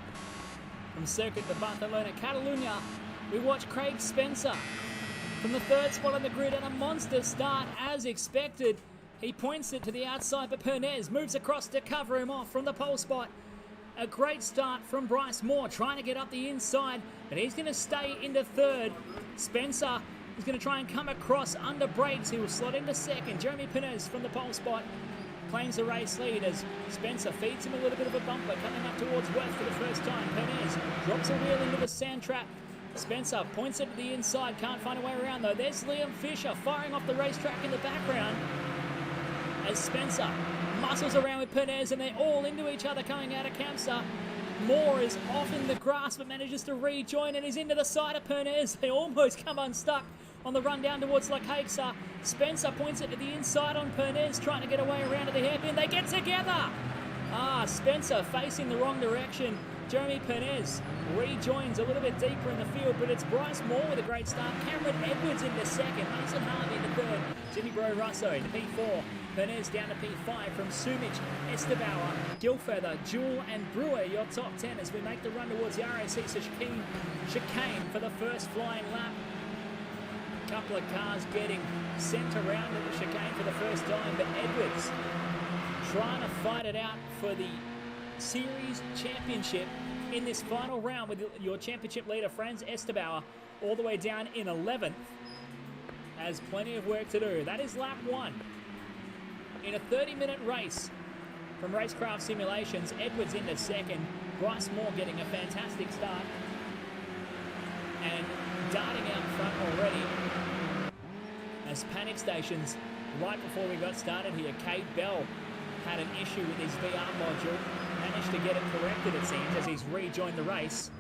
From Circuit de Barcelona, Catalunya, we watch Craig Spencer from the third spot on the grid and a monster start as expected. He points it to the outside, but Perez moves across to cover him off from the pole spot. A great start from Bryce Moore, trying to get up the inside, but he's going to stay into third. Spencer is going to try and come across under brakes. He will slot into second. Jeremy Perez from the pole spot claims the race lead as Spencer feeds him a little bit of a bumper coming up towards Worth for the first time. Perez drops a wheel into the sand trap. Spencer points it to the inside, can't find a way around though. There's Liam Fisher firing off the racetrack in the background as Spencer muscles around with Perez and they're all into each other coming out of Kamsa. Moore is off in the grass but manages to rejoin and is into the side of Perez. They almost come unstuck on the run down towards La Caixa. Spencer points it to the inside on Perez, trying to get away around to the hairpin. They get together! Spencer facing the wrong direction. Jeremy Perez rejoins a little bit deeper in the field, but it's Bryce Moore with a great start. Cameron Edwards into second. Mason Harvey into third. Jimmy Bro Russo into P4. Perez down to P5 from Sumic, Estebauer, Gilfeather, Jewell and Brewer, your top 10 as we make the run towards the RAC chicane for the first flying lap. Couple of cars getting sent around at the chicane for the first time, but Edwards trying to fight it out for the series championship in this final round with your championship leader Franz Estebauer all the way down in 11th. Has plenty of work to do. That is lap 1 in a 30-minute race from RaceKraft Simulations. Edwards into second, Bryce Moore getting a fantastic start and darting out front already as panic stations right before we got started here. Cade Bell had an issue with his VR module, managed to get it corrected it seems as he's rejoined the race.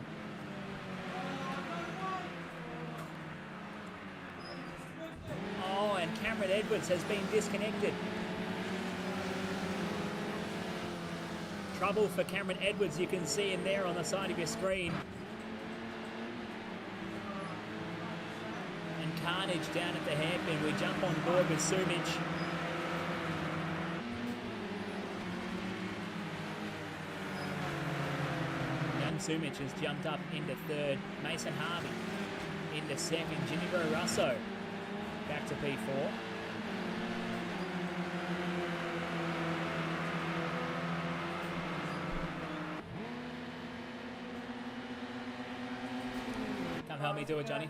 Oh, and Cameron Edwards has been disconnected. Trouble for Cameron Edwards, you can see him there on the side of your screen. And carnage down at the hairpin. We jump on board with Sumic. Young Sumic has jumped up into third. Mason Harvey into second. Jimmy Bro Russo back to P4. Come help me do it, Johnny.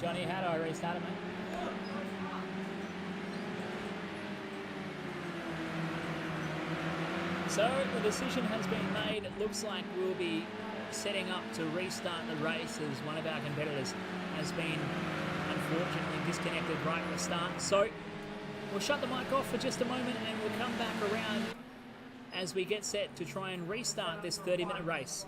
Johnny, how do I restart it, mate? So the decision has been made. It looks like we'll be setting up to restart the race as one of our competitors has been unfortunately disconnected right at the start. So we'll shut the mic off for just a moment and we'll come back around as we get set to try and restart this 30-minute race.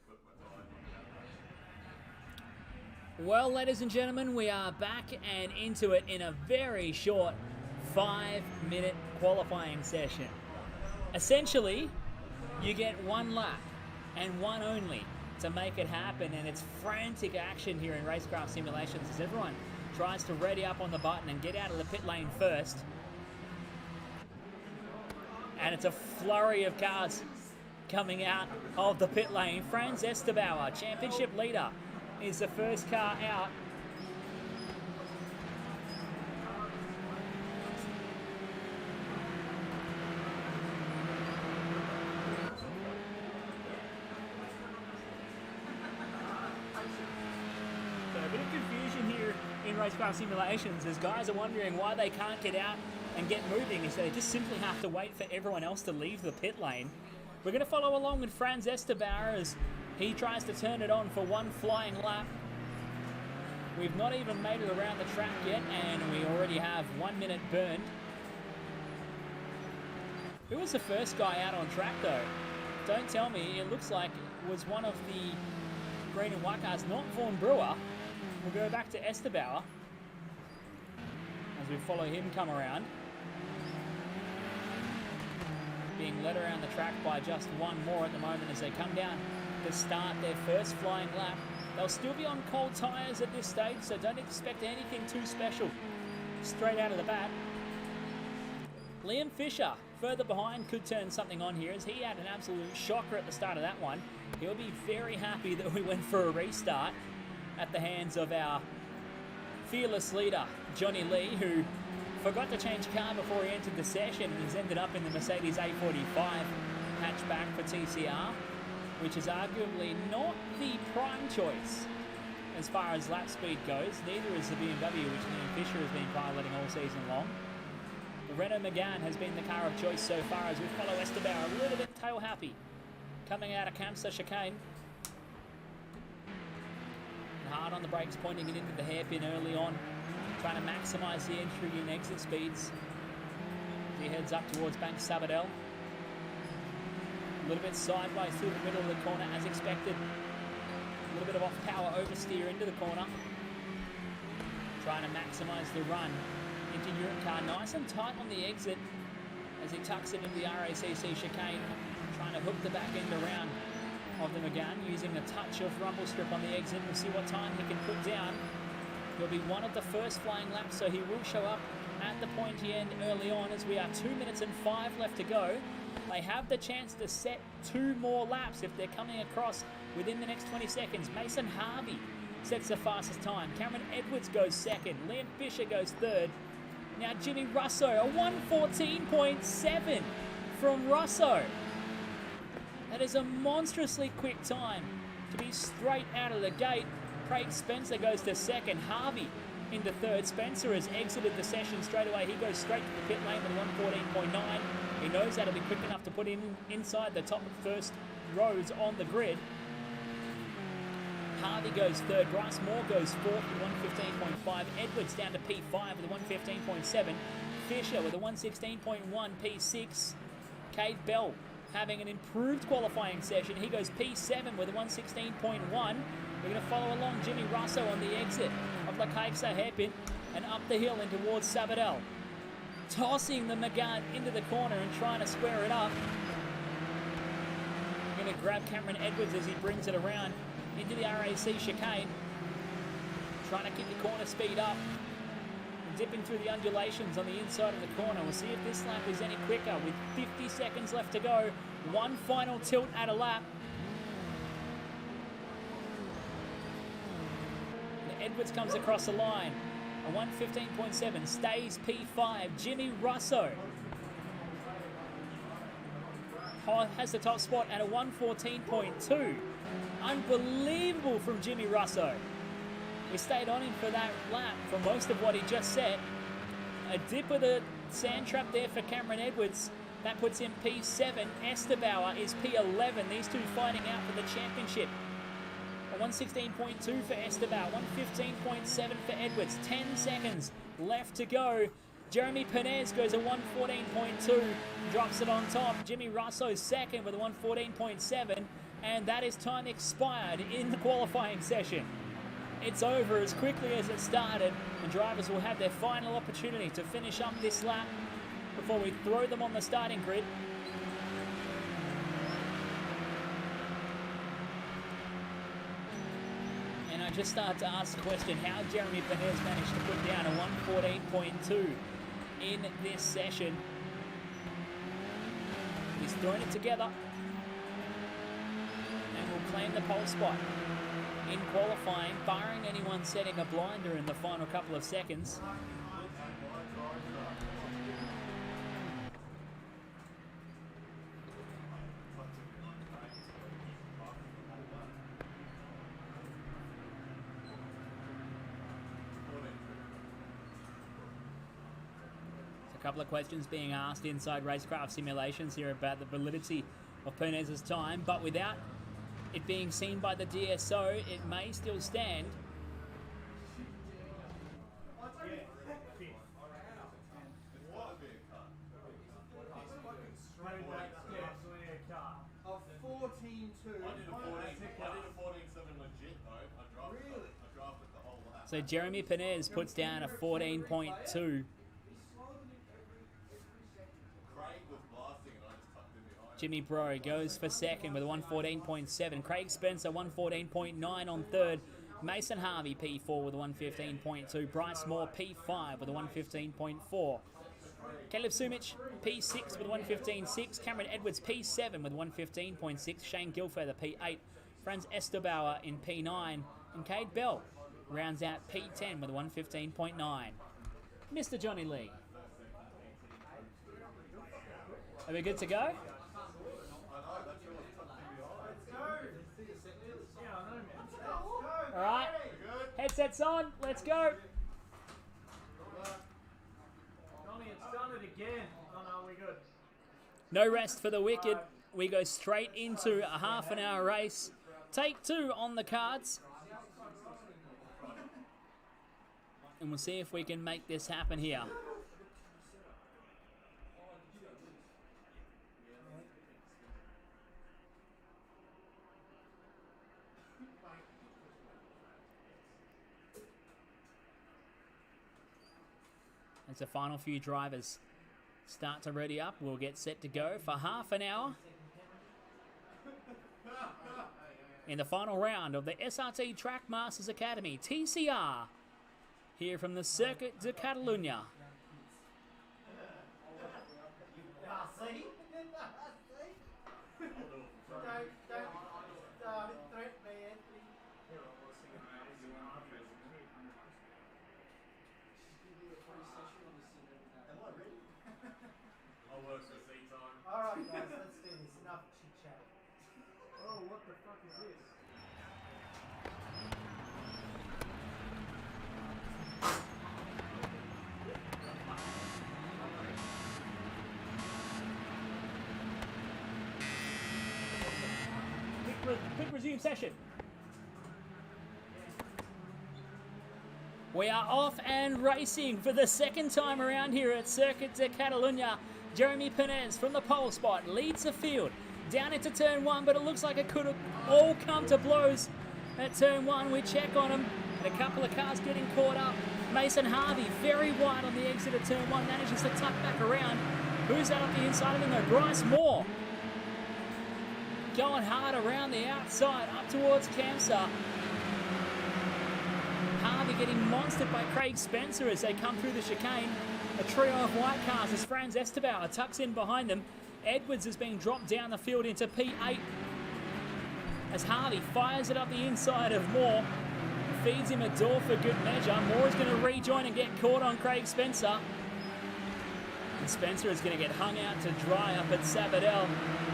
took my time. Well, ladies and gentlemen, we are back and into it in a very short 5-minute qualifying session. Essentially, you get one lap and one only to make it happen, and it's frantic action here in RaceKraft simulations as everyone tries to ready up on the button and get out of the pit lane first. And it's a flurry of cars coming out of the pit lane. Franz Estebauer, championship leader, is the first car out. So a bit of confusion here in RaceKraft simulations as guys are wondering why they can't get out and get moving, so they just simply have to wait for everyone else to leave the pit lane. We're going to follow along with Franz Estebauer as he tries to turn it on for one flying lap. We've not even made it around the track yet, and we already have 1 minute burned. Who was the first guy out on track though? Don't tell me, it looks like it was one of the green and white cars, not Vaughan Brewer. We'll go back to Estebauer as we follow him come around. Being led around the track by just one more at the moment as they come down to start their first flying lap. They'll still be on cold tyres at this stage, so don't expect anything too special straight out of the bat. Liam Fisher, further behind, could turn something on here as he had an absolute shocker at the start of that one. He'll be very happy that we went for a restart at the hands of our fearless leader, Johnny Lee, who forgot to change car before he entered the session and has ended up in the Mercedes A45 hatchback for TCR, which is arguably not the prime choice as far as lap speed goes. Neither is the BMW, which Liam Fisher has been piloting all season long. The Renault Megane has been the car of choice so far as we follow Estebauer a little bit tail happy coming out of Campster chicane. And hard on the brakes, pointing it into the hairpin early on, trying to maximise the entry and exit speeds. He heads up towards Bank Sabadell. A little bit sideways through the middle of the corner as expected. A little bit of off-power oversteer into the corner. Trying to maximise the run into Europe car. Nice and tight on the exit as he tucks it into the RACC chicane. Trying to hook the back end around of the Megane using a touch of rumble strip on the exit. We'll see what time he can put down. He'll be one of the first flying laps, so he will show up at the pointy end early on as we are 2 minutes and 5 left to go. They have the chance to set 2 more laps if they're coming across within the next 20 seconds. Mason Harvey sets the fastest time. Cameron Edwards goes second. Liam Fisher goes third. Now Jimmy Russo, a 1:14.7 from Russo. That is a monstrously quick time to be straight out of the gate. Craig Spencer goes to second. Harvey into third. Spencer has exited the session straight away. He goes straight to the pit lane with 1:14.9. He knows that'll be quick enough to put him inside the top first rows on the grid. Harvey goes third. Bryce Moore goes fourth with 1:15.5. Edwards down to P5 with a 1:15.7. Fisher with a 1:16.1. P6. Cade Bell having an improved qualifying session. He goes P7 with a 1:16.1. We're going to follow along Jimmy Russo on the exit of La Caixa hairpin and up the hill and towards Sabadell. Tossing the Megane into the corner and trying to square it up. We're going to grab Cameron Edwards as he brings it around into the RAC chicane. Trying to keep the corner speed up. And dipping through the undulations on the inside of the corner. We'll see if this lap is any quicker with 50 seconds left to go. One final tilt at a lap. Edwards comes across the line. A 1:15.7 stays P5. Jimmy Russo has the top spot at a 1:14.2. Unbelievable from Jimmy Russo. We stayed on him for that lap for most of what he just set. A dip of the sand trap there for Cameron Edwards. That puts him P7. Estebauer is P11. These two fighting out for the championship. 1:16.2 for Estebauer, 1:15.7 for Edwards. 10 seconds left to go. Jeremy Penez goes a 1:14.2, drops it on top. Jimmy Russo's second with a 1:14.7. And that is time expired in the qualifying session. It's over as quickly as it started, and drivers will have their final opportunity to finish up this lap before we throw them on the starting grid. And I just started to ask the question how Jeremy Penez managed to put down a 1:14.2 in this session. He's thrown it together and will claim the pole spot in qualifying, barring anyone setting a blinder in the final couple of seconds. A couple of questions being asked inside RaceKraft simulations here about the validity of Penez's time, but without it being seen by the DSO, it may still stand. Of 14.2. I did a 14.7 legit though. I drafted the whole lap. So Jeremy Penez puts down a 14.2. Craig was blasting and I just tucked in behind. Jimmy Bro goes for second with a 1:14.7. Craig Spencer 1:14.9 on third. Mason Harvey P4 with a 1:15.2. Bryce Moore P5 with a 1:15.4. Caleb Sumich P6 with a 1:15.6. Cameron Edwards P7 with 1:15.6. Shane Gilfeather P8. Franz Estabauer in P9. And Cade Bell rounds out P10 with a 1:15.9. Mr. Johnny Lee. Are we good to go? All right, headsets on, let's go. Johnny, it's done it again. Oh no, we're good. No rest for the wicked. We go straight into a half an hour race. Take two on the cards. And we'll see if we can make this happen here. As the final few drivers start to ready up, we'll get set to go for half an hour in the final round of the SRT TrackMasters Academy, TCR, here from the Circuit de Catalunya. I'll work for seat time. Alright guys, let's do this. Enough chit chat. Oh, what the fuck is this? Quick resume session. We are off and racing for the second time around here at Circuit de Catalunya. Jeremy Penez from the pole spot leads the field down into turn one, but it looks like it could have all come to blows at turn one. We check on him, and a couple of cars getting caught up. Mason Harvey, very wide on the exit of turn one, manages to tuck back around. Who's that up the inside of him though? Bryce Moore. Going hard around the outside, up towards Kamsa. Harvey getting monstered by Craig Spencer as they come through the chicane. A trio of white cars as Franz Estabauer tucks in behind them. Edwards is being dropped down the field into P8 as Harvey fires it up the inside of Moore. Feeds him a door for good measure. Moore is going to rejoin and get caught on Craig Spencer. And Spencer is going to get hung out to dry up at Sabadell.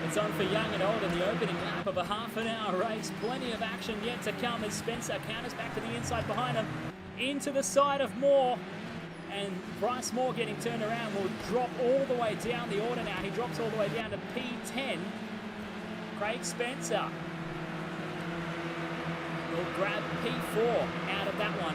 It's on for young and old in the opening lap of a half an hour race. Plenty of action yet to come as Spencer counters back to the inside behind him. Into the side of Moore. And Bryce Moore getting turned around will drop all the way down the order now. He drops all the way down to P10. Craig Spencer will grab P4 out of that one.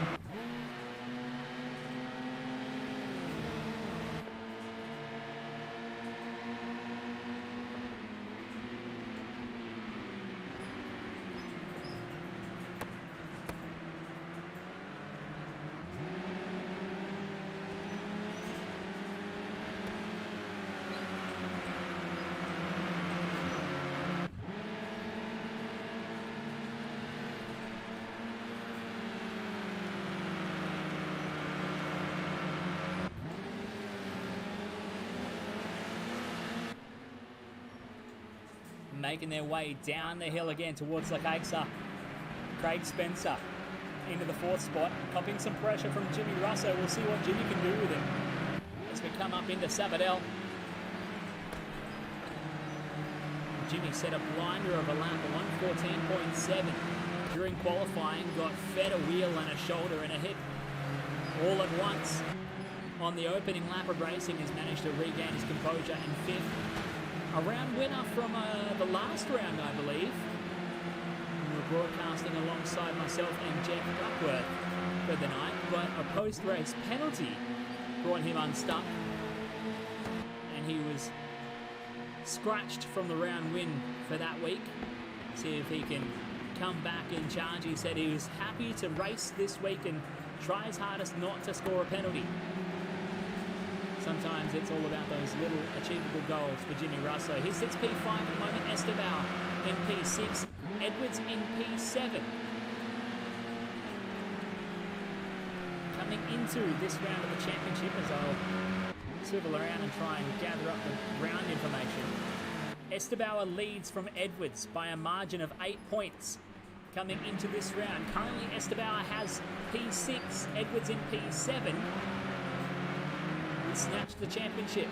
making their way down the hill again towards Lakesa. Craig Spencer into the 4th spot, copping some pressure from Jimmy Russo. We'll see what Jimmy can do with him as we come up into Sabadell. Jimmy set a blinder of a lap of 1:14.7 during qualifying, got fed a wheel and a shoulder and a hip all at once. On the opening lap of racing, has managed to regain his composure in 5th. A round winner from the last round, I believe. We were broadcasting alongside myself and Jeff Duckworth for the night, but a post-race penalty brought him unstuck, and he was scratched from the round win for that week. See if he can come back in charge. He said he was happy to race this week and try his hardest not to score a penalty. Sometimes it's all about those little achievable goals for Jimmy Russo. He sits P5 at the moment, Estebao in P6, Edwards in P7. Coming into this round of the championship, as I'll swivel around and try and gather up the round information. Estebao leads from Edwards by a margin of 8 points coming into this round. Currently, Estebao has P6, Edwards in P7. Snatched the championship.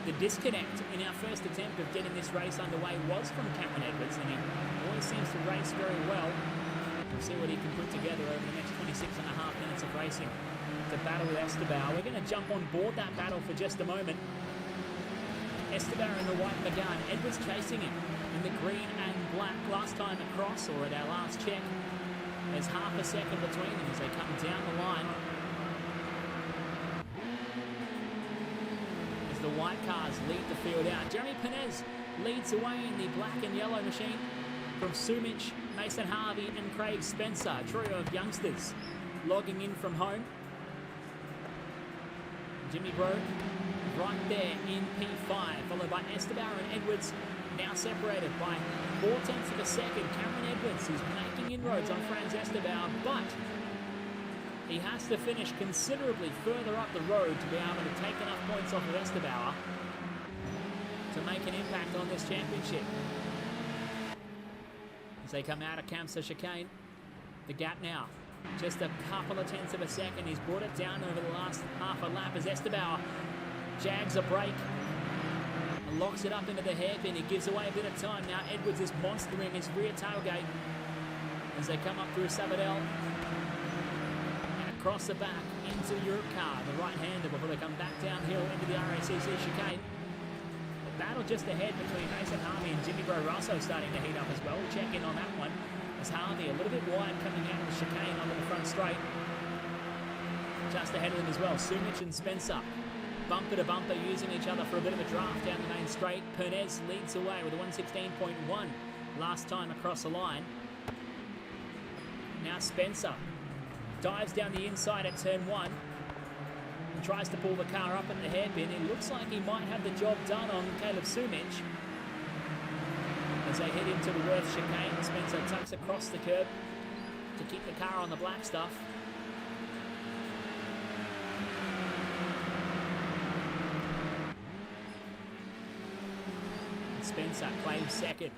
The disconnect in our first attempt of getting this race underway was from Cameron Edwards, and he always seems to race very well. We'll see what he can put together over the next 26.5 minutes of racing to battle with Estebao. We're going to jump on board that battle for just a moment. Estebao in the white Megane, Edwards chasing him in the green and black. Last time across, or at our last check, there's half a second between them as they come down the line. The white cars lead the field out. Jeremy Penez leads away in the black and yellow machine from Sumich, Mason Harvey and Craig Spencer, a trio of youngsters logging in from home. Jimmy Bro right there in P5, followed by Estebao and Edwards, now separated by 0.4 of a second. Cameron Edwards is making inroads on Franz Estebao, but he has to finish considerably further up the road to be able to take enough points off of Estebao to make an impact on this championship. As they come out of Kamsa chicane, the gap now just a couple of tenths of a second. He's brought it down over the last half a lap as Estebao jags a break and locks it up into the hairpin. He gives away a bit of time. Now Edwards is monstering his rear tailgate as they come up through Sabadell. Across the back into Europcar, the right-hander, before they come back downhill into the RACC chicane. The battle just ahead between Mason Harvey and Jimmy Bro Russo starting to heat up as well. We'll check in on that one as Harvey a little bit wide coming out of the chicane onto the front straight. Just ahead of them as well, Sumich and Spencer bumper to bumper using each other for a bit of a draft down the main straight. Perez leads away with a 1:16.1 last time across the line. Now Spencer dives down the inside at turn 1 and tries to pull the car up at the hairpin. It looks like he might have the job done on Caleb Sumich. As they head into the Worth chicane, Spencer tucks across the curb to keep the car on the black stuff. And Spencer claims second.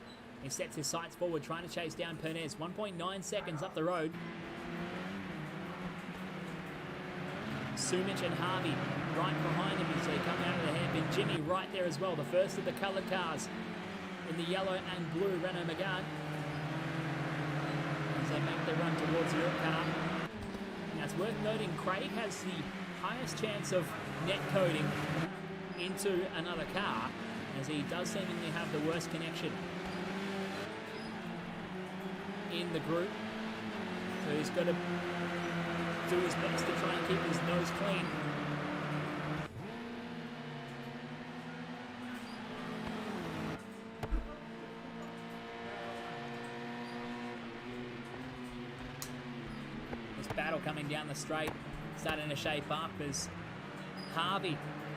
He sets his sights forward, trying to chase down Perez. 1.9 seconds up the road. Sumich and Harvey right behind him as they come out of the hairpin. Jimmy right there as well, the first of the coloured cars in the yellow and blue Renault Megane as they make their run towards the Europcar. Now it's worth noting Craig has the highest chance of net coding into another car, as he does seemingly have the worst connection in the group. So he's got to do his best to try and keep his nose clean. This battle coming down the straight, starting to shape up as Harvey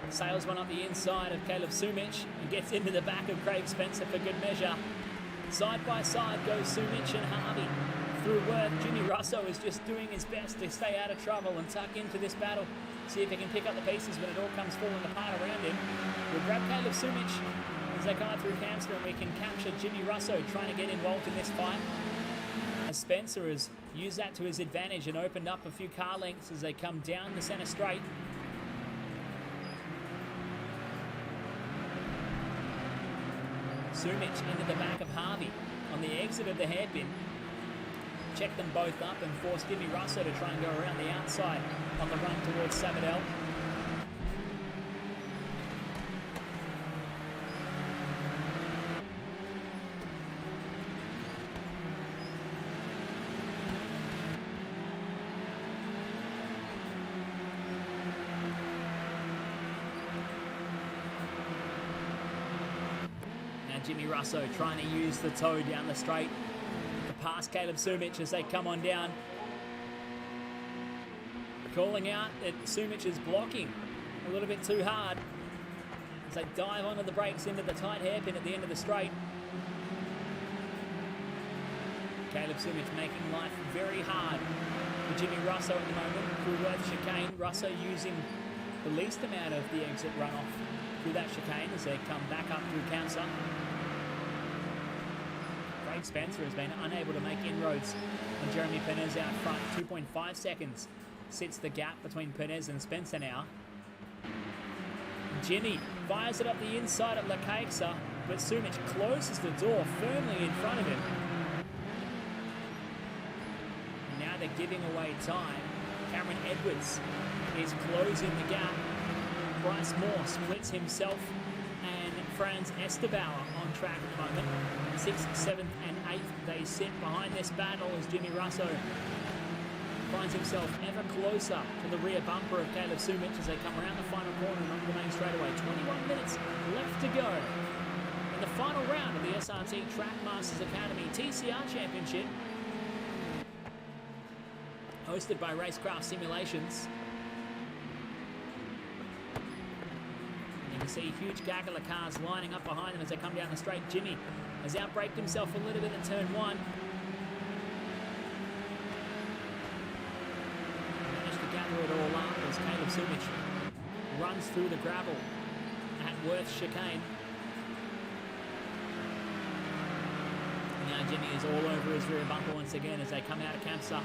sails one up the inside of Caleb Sumich and gets into the back of Craig Spencer for good measure. Side by side goes Sumich and Harvey. Through Worth, Jimmy Russo is just doing his best to stay out of trouble and tuck into this battle. See if he can pick up the pieces when it all comes falling apart around him. We'll grab Caleb Sumich and as they come up through Camster, and we can capture Jimmy Russo trying to get involved in this fight. As Spencer has used that to his advantage and opened up a few car lengths as they come down the centre straight. Sumich into the back of Harvey on the exit of the hairpin. Check them both up and force Jimmy Russo to try and go around the outside on the run towards Sabadell. Jimmy Russo trying to use the toe down the straight to pass Caleb Sumich as they come on down. Calling out that Sumich is blocking a little bit too hard as they dive onto the brakes into the tight hairpin at the end of the straight. Caleb Sumich making life very hard for Jimmy Russo at the moment through Worth chicane. Russo using the least amount of the exit runoff through that chicane as they come back up through Camster. Craig Spencer has been unable to make inroads on Jeremy Perez out front. 2.5 seconds sits the gap between Perez and Spencer now. Jimmy fires it up the inside at Lakaixa, but Sumich closes the door firmly in front of him. Now they're giving away time. Cameron Edwards is closing the gap. Bryce Moore splits himself and Franz Estebauer on track at the moment. 6th, 7th and 8th they sit behind this battle as Jimmy Russo finds himself ever closer to the rear bumper of Caleb Sumich as they come around the final corner and onto the main straightaway. 21 minutes left to go in the final round of the SRT TrackMasters Academy TCR Championship, hosted by RaceKraft Simulations. You can see huge gaggle of cars lining up behind them as they come down the straight. Jimmy has outbraked himself a little bit at turn 1. Managed to gather it all up as Caleb Sumich runs through the gravel at Worth chicane. Now Jimmy is all over his rear bumper once again as they come out of Camster.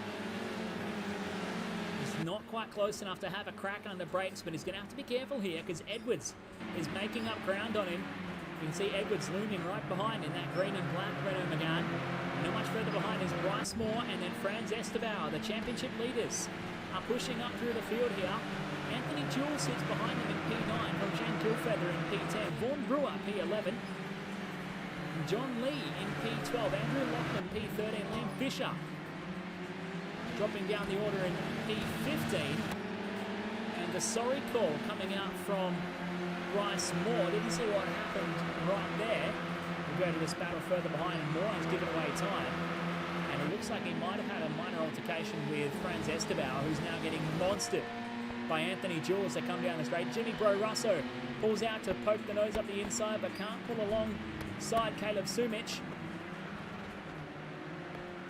Not quite close enough to have a crack under brakes, but he's going to have to be careful here because Edwards is making up ground on him. You can see Edwards looming right behind in that green and black Renault Megane. Not much further behind is Bryce Moore and then Franz Estebauer. The championship leaders are pushing up through the field here. Anthony Jewell sits behind them in P9 from Shane Kilfeather in P10. Vaughan Brewer, P11. John Lee in P12. Andrew Lachlan, P13. Liam Fisher dropping down the order in P15. And the sorry call coming out from Bryce Moore. Didn't see what happened right there. We'll go to this battle further behind, and Moore has given away time. And it looks like he might have had a minor altercation with Franz Estebauer, who's now getting monstered by Anthony Jewell as they come down the straight. Jimmy Bro Russo pulls out to poke the nose up the inside, but can't pull alongside Caleb Sumich.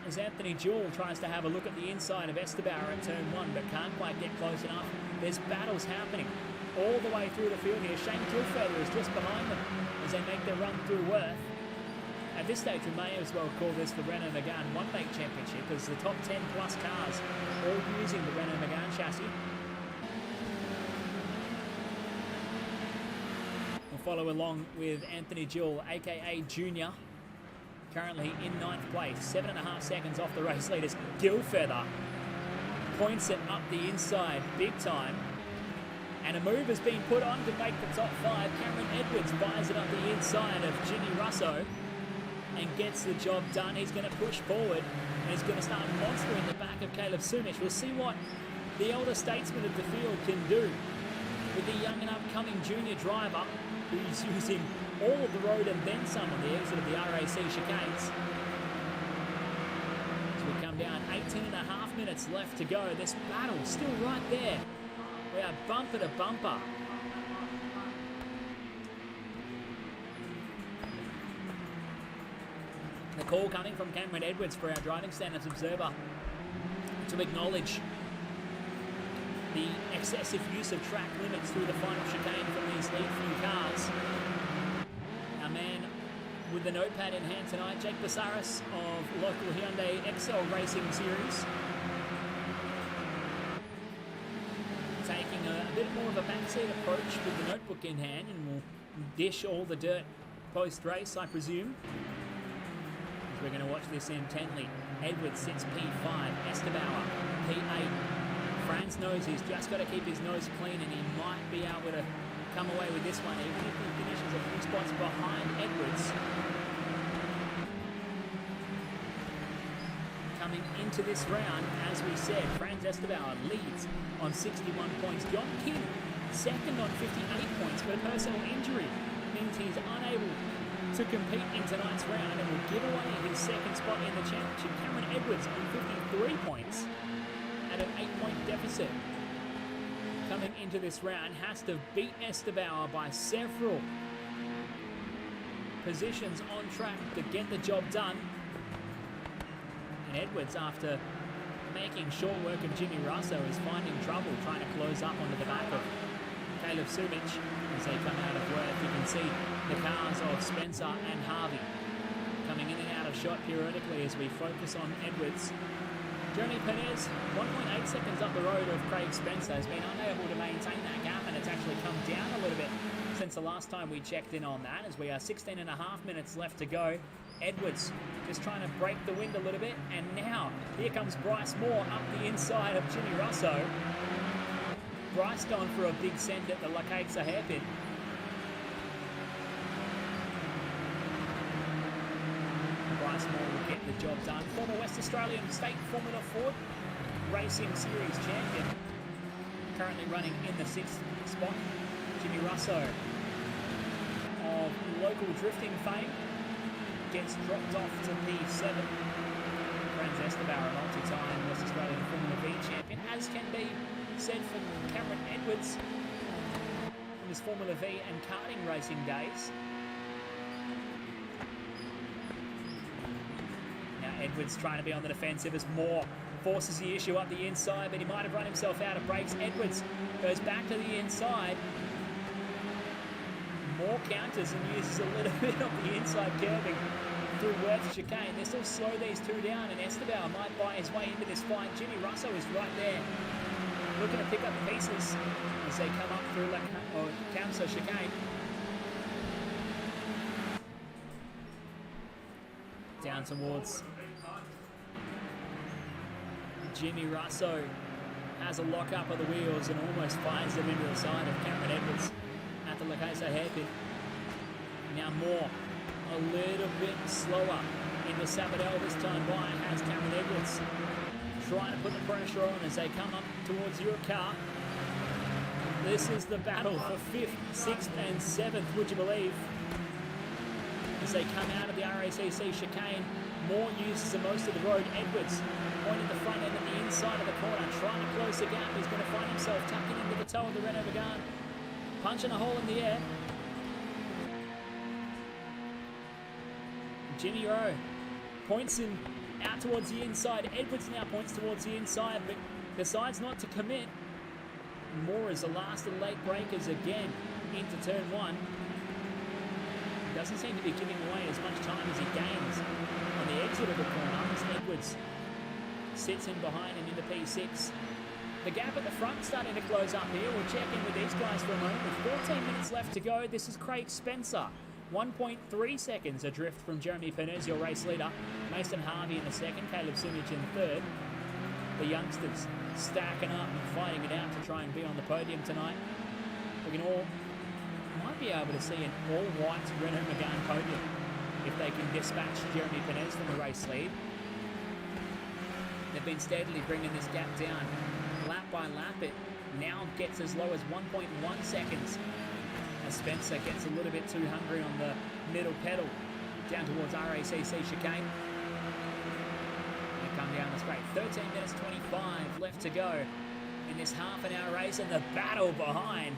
As Anthony Jewell tries to have a look at the inside of Estebauer at turn 1, but can't quite get close enough. There's battles happening all the way through the field here. Shane Kilfeather is just behind them as they make their run through Worth. At this stage, we may as well call this the Renault Megane One Lake Championship, as the top 10 plus cars all using the Renault Megane chassis. We'll follow along with Anthony Jewell, aka Junior, currently in 9th place, 7.5 seconds off the race leaders. Kilfeather points it up the inside big time, and a move has been put on to make the top 5. Cameron Edwards buys it up the inside of Jimmy Russo and gets the job done. He's going to push forward and he's going to start monstering the back of Caleb Sumich. We'll see what the elder statesman of the field can do with the young and upcoming junior driver who's using all of the road and then some on the exit of the RAC chicanes. So we come down, 18.5 minutes left to go. This battle still right there. We are bumper to bumper. The call coming from Cameron Edwards for our driving standards observer to acknowledge the excessive use of track limits through the final chicane from these lead few cars. Our man with the notepad in hand tonight. Jake Basaris of local Hyundai XL Racing Series. Taking a bit more of a backseat approach with the notebook in hand, and will dish all the dirt post-race, I presume. As we're going to watch this intently. Edwards sits P5, Estebauer P8. Franz knows he's just got to keep his nose clean, and he might be able to come away with this one, even if he finishes a few spots behind Edwards. Coming into this round, as we said, Franz Estebauer leads on 61 points. John King, second on 58 points, but a personal injury means he's unable to compete in tonight's round and will give away his second spot in the championship. Cameron Edwards on 53 points at an 8-point deficit. Coming into this round, has to beat Estebauer by several positions on track to get the job done. And Edwards, after making short work of Jimmy Russo, is finding trouble trying to close up onto the back of Caleb Sumich as they come out of work. You can see the cars of Spencer and Harvey coming in and out of shot periodically as we focus on Edwards. Jeremy Perez, 1.8 seconds up the road of Craig Spencer, has been unable to maintain that gap, and it's actually come down a little bit since the last time we checked in on that, as we are 16 and a half minutes left to go. Edwards just trying to break the wind a little bit, and now here comes Bryce Moore up the inside of Jimmy Russo. Bryce going for a big send at the Lakaitsa hairpin. Bryce Moore will get the job done. Former West Australian State Formula 4 Racing Series champion. Currently running in the 6th spot. Jimmy Russo of local drifting fame gets dropped off to P7. Franz Estebauer, a multi-time West Australian Formula V champion, as can be said for Cameron Edwards from his Formula V and karting racing days. Now Edwards trying to be on the defensive as Moore forces the issue up the inside, but he might have run himself out of brakes. Edwards goes back to the inside. Moore counters and uses a little bit of the inside curving through Worth chicane. They still slow these two down, and Estebauer might buy his way into this fight. Jimmy Russo is right there, looking to pick up the pieces as they come up through Kamsa chicane. Down towards Jimmy Russo. Has a lock up of the wheels and almost fires them into the side of Cameron Edwards at the Lakaitsa hairpin. Now Moore a little bit slower in the Sabadell this time by has Cameron Edwards trying to put the pressure on as they come up towards your car. This is the battle for 5th, 6th and 7th, would you believe? As they come out of the RACC chicane, Moore uses the most of the road. Edwards pointing the front end at the inside of the corner, trying to close the gap. He's going to find himself tucking into the toe of the Renault Megane, punching a hole in the air. Jimmy Rowe points him out towards the inside. Edwards now points towards the inside, but decides not to commit. Moore is the last of the late breakers again into turn 1. Doesn't seem to be giving away as much time as he gains on the exit of the corner as Edwards sits in behind him into P6. The gap at the front starting to close up here. We'll check in with these guys for a moment. With 14 minutes left to go, this is Craig Spencer. 1.3 seconds adrift from Jeremy Perez, your race leader. Mason Harvey in the second, Caleb Sumich in the third. The youngsters stacking up and fighting it out to try and be on the podium tonight. We can all might be able to see an all-white Renault Megane podium if they can dispatch Jeremy Perez from the race lead. They've been steadily bringing this gap down lap by lap. It now gets as low as 1.1 seconds as Spencer gets a little bit too hungry on the middle pedal down towards RACC chicane. They come down the straight. 13 minutes 25 left to go in this half an hour race, and the battle behind.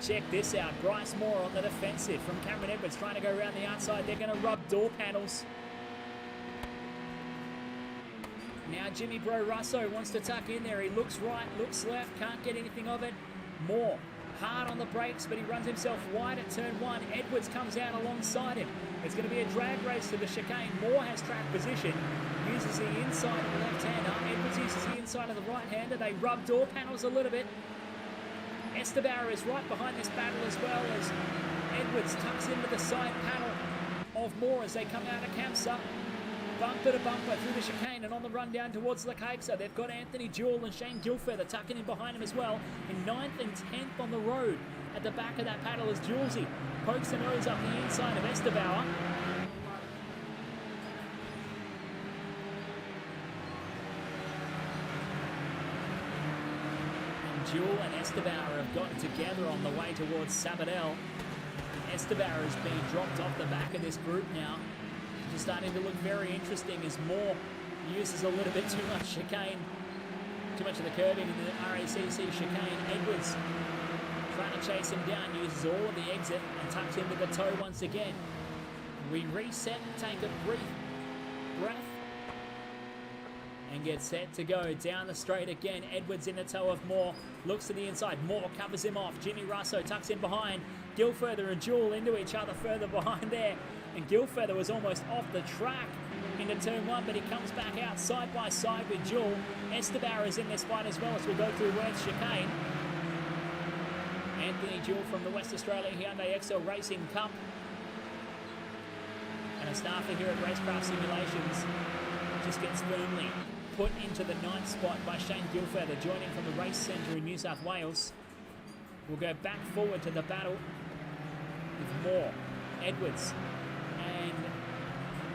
Check this out. Bryce Moore on the defensive from Cameron Edwards trying to go around the outside. They're going to rub door panels. Now Jimmy Bro Russo wants to tuck in there. He looks right, looks left, can't get anything of it. Moore hard on the brakes, but he runs himself wide at turn 1. Edwards comes out alongside him. It's going to be a drag race to the chicane. Moore has track position, uses the inside of the left-hander. Edwards uses the inside of the right-hander. They rub door panels a little bit. Estebar is right behind this battle as well as Edwards tucks into the side panel of Moore as they come out of Kamsa. Bumper to bumper through the chicane and on the run down towards the Cape. So they've got Anthony Jewell and Shane Gilfeather tucking in behind him as well. In 9th and 10th on the road at the back of that paddle is Julesy. Pokes the nose up the inside of Estebar. Jewell and Estebar have gotten together on the way towards Sabadell. Estebar has been dropped off the back of this group now. Just starting to look very interesting as Moore uses a little bit too much chicane, too much of the curbing in the RACC chicane. Edwards trying to chase him down, uses all of the exit and tucks into the toe once again. We reset, take a brief breath, and get set to go down the straight again. Edwards in the toe of Moore, looks to the inside. Moore covers him off. Jimmy Russo tucks in behind. Gilfeather and Jewell into each other further behind there. And Gilfeather was almost off the track into turn 1, but he comes back out side by side with Jewell. Estebar is in this fight as well as we go through Worth's chicane. Anthony Jewell from the West Australia Hyundai XL Racing Cup. And a staffer here at RaceKraft Simulations just gets firmly put into the 9th spot by Shane Gilfeather, joining from the Race Centre in New South Wales. We'll go back forward to the battle with Moore, Edwards, and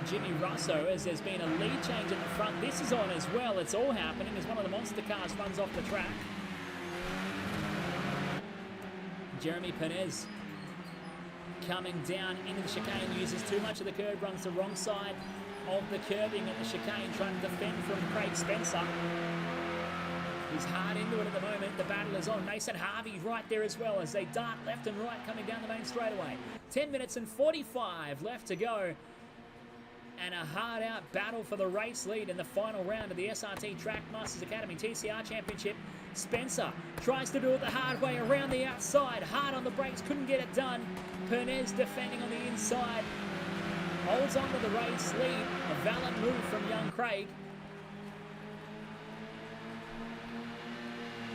Jimmy Russo, as there's been a lead change at the front. This is on as well. It's all happening as one of the monster cars runs off the track. Jeremy Penez coming down into the chicane, uses too much of the curb, runs the wrong side of the curbing at the chicane, trying to defend from Craig Spencer. He's hard into it at the moment. The battle is on. Mason Harvey right there as well as they dart left and right coming down the main straightaway. 10 minutes and 45 left to go. And a hard-out battle for the race lead in the final round of the SRT TrackMasters Academy TCR Championship. Spencer tries to do it the hard way around the outside. Hard on the brakes, couldn't get it done. Penez defending on the inside. Holds on to the race lead. A valid move from young Craig.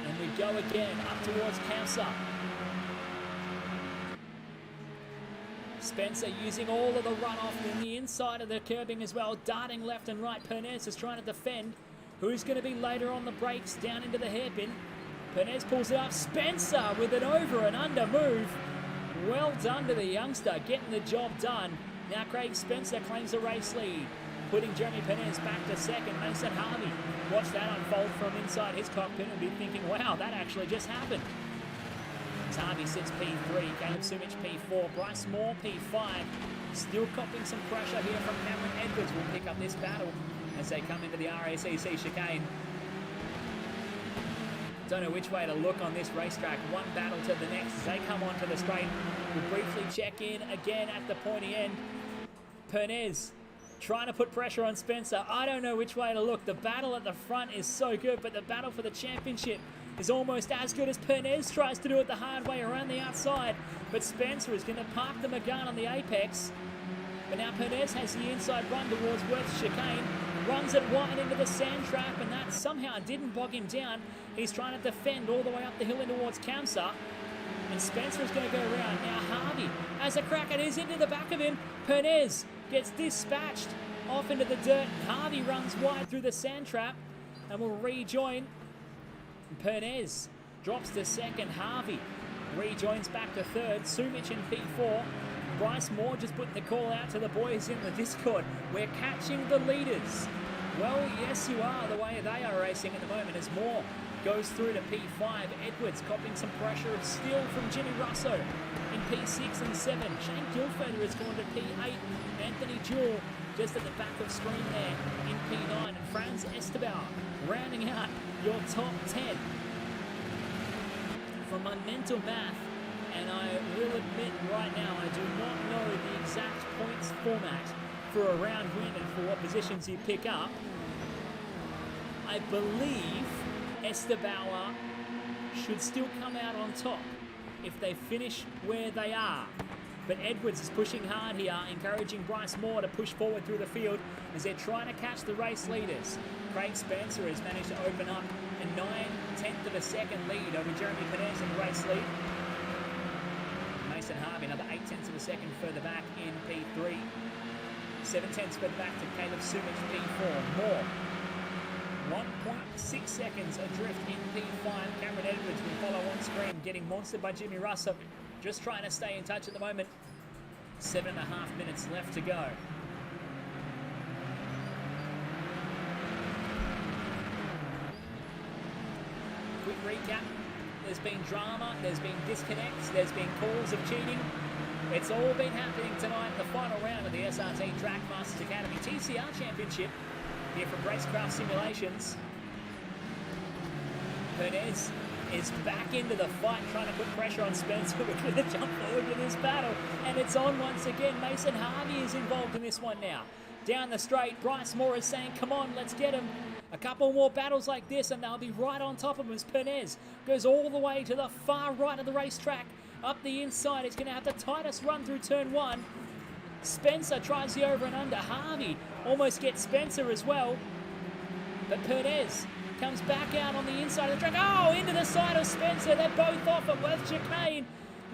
And we go again up towards Kamsa. Spencer using all of the runoff in the inside of the curbing as well, darting left and right. Penez is trying to defend. Who's going to be later on the brakes down into the hairpin? Penez pulls it up. Spencer with an over and under move. Well done to the youngster, getting the job done. Now Craig Spencer claims the race lead, putting Jeremy Penez back to second. Mason Harvey, watch that unfold from inside his cockpit and be thinking, wow, that actually just happened. Harvey sits P3, Caleb Sumich P4, Bryce Moore P5. Still copping some pressure here from Cameron Edwards. Will pick up this battle as they come into the RACC chicane. Don't know which way to look on this racetrack. One battle to the next as they come onto the straight. We'll briefly check in again at the pointy end. Penez trying to put pressure on Spencer. I don't know which way to look. The battle at the front is so good, but the battle for the championship is almost as good as Penez tries to do it the hard way around the outside. But Spencer is going to park the McGunn on the apex. But now Penez has the inside run towards Worth's chicane. Runs it wide into the sand trap, and that somehow didn't bog him down. He's trying to defend all the way up the hill in towards Kamsa. And Spencer is going to go around. Now Harvey has a crack at his into the back of him. Penez gets dispatched off into the dirt. Harvey runs wide through the sand trap and will rejoin. Penez drops to second. Harvey rejoins back to third. Sumich in P4. Bryce Moore just putting the call out to the boys in the Discord. We're catching the leaders. Well, yes, you are, the way they are racing at the moment as Moore goes through to P5. Edwards copping some pressure of steel from Jimmy Russo in P6 and 7. Shane Gilfeather has gone to P8. Anthony Jewell just at the back of screen there in P9. And Franz Estebar rounding out your top 10. From my mental math, and I will admit right now, I do not know the exact points format for a round win and for what positions you pick up. I believe Estebar should still come out on top if they finish where they are. But Edwards is pushing hard here, encouraging Bryce Moore to push forward through the field as they're trying to catch the race leaders. Craig Spencer has managed to open up a 9/10 of a second lead over Jeremy Penez in the race lead. Mason Harvey, another 8/10 of a second further back in P3. 7/10 further back to Caleb Sumich, P4. Moore, 1.6 seconds adrift in P5. Cameron Edwards will follow on screen, getting monstered by Jimmy Russell. Just trying to stay in touch at the moment. 7.5 minutes left to go. Quick recap. There's been drama, there's been disconnects, there's been calls of cheating. It's all been happening tonight in the final round of the SRT TrackMasters Academy TCR Championship here from RaceKraft Simulations. Penez is back into the fight, trying to put pressure on Spencer. We're going to jump forward to this battle, and it's on once again. Mason Harvey is involved in this one now. Down the straight, Bryce Moore is saying, come on, let's get him. A couple more battles like this, and they'll be right on top of him as Penez goes all the way to the far right of the racetrack. Up the inside, it's going to have the tightest run through turn one. Spencer tries the over and under. Harvey almost gets Spencer as well. But Penez comes back out on the inside of the track. Oh, into the side of Spencer. They're both off at Worth Chicane.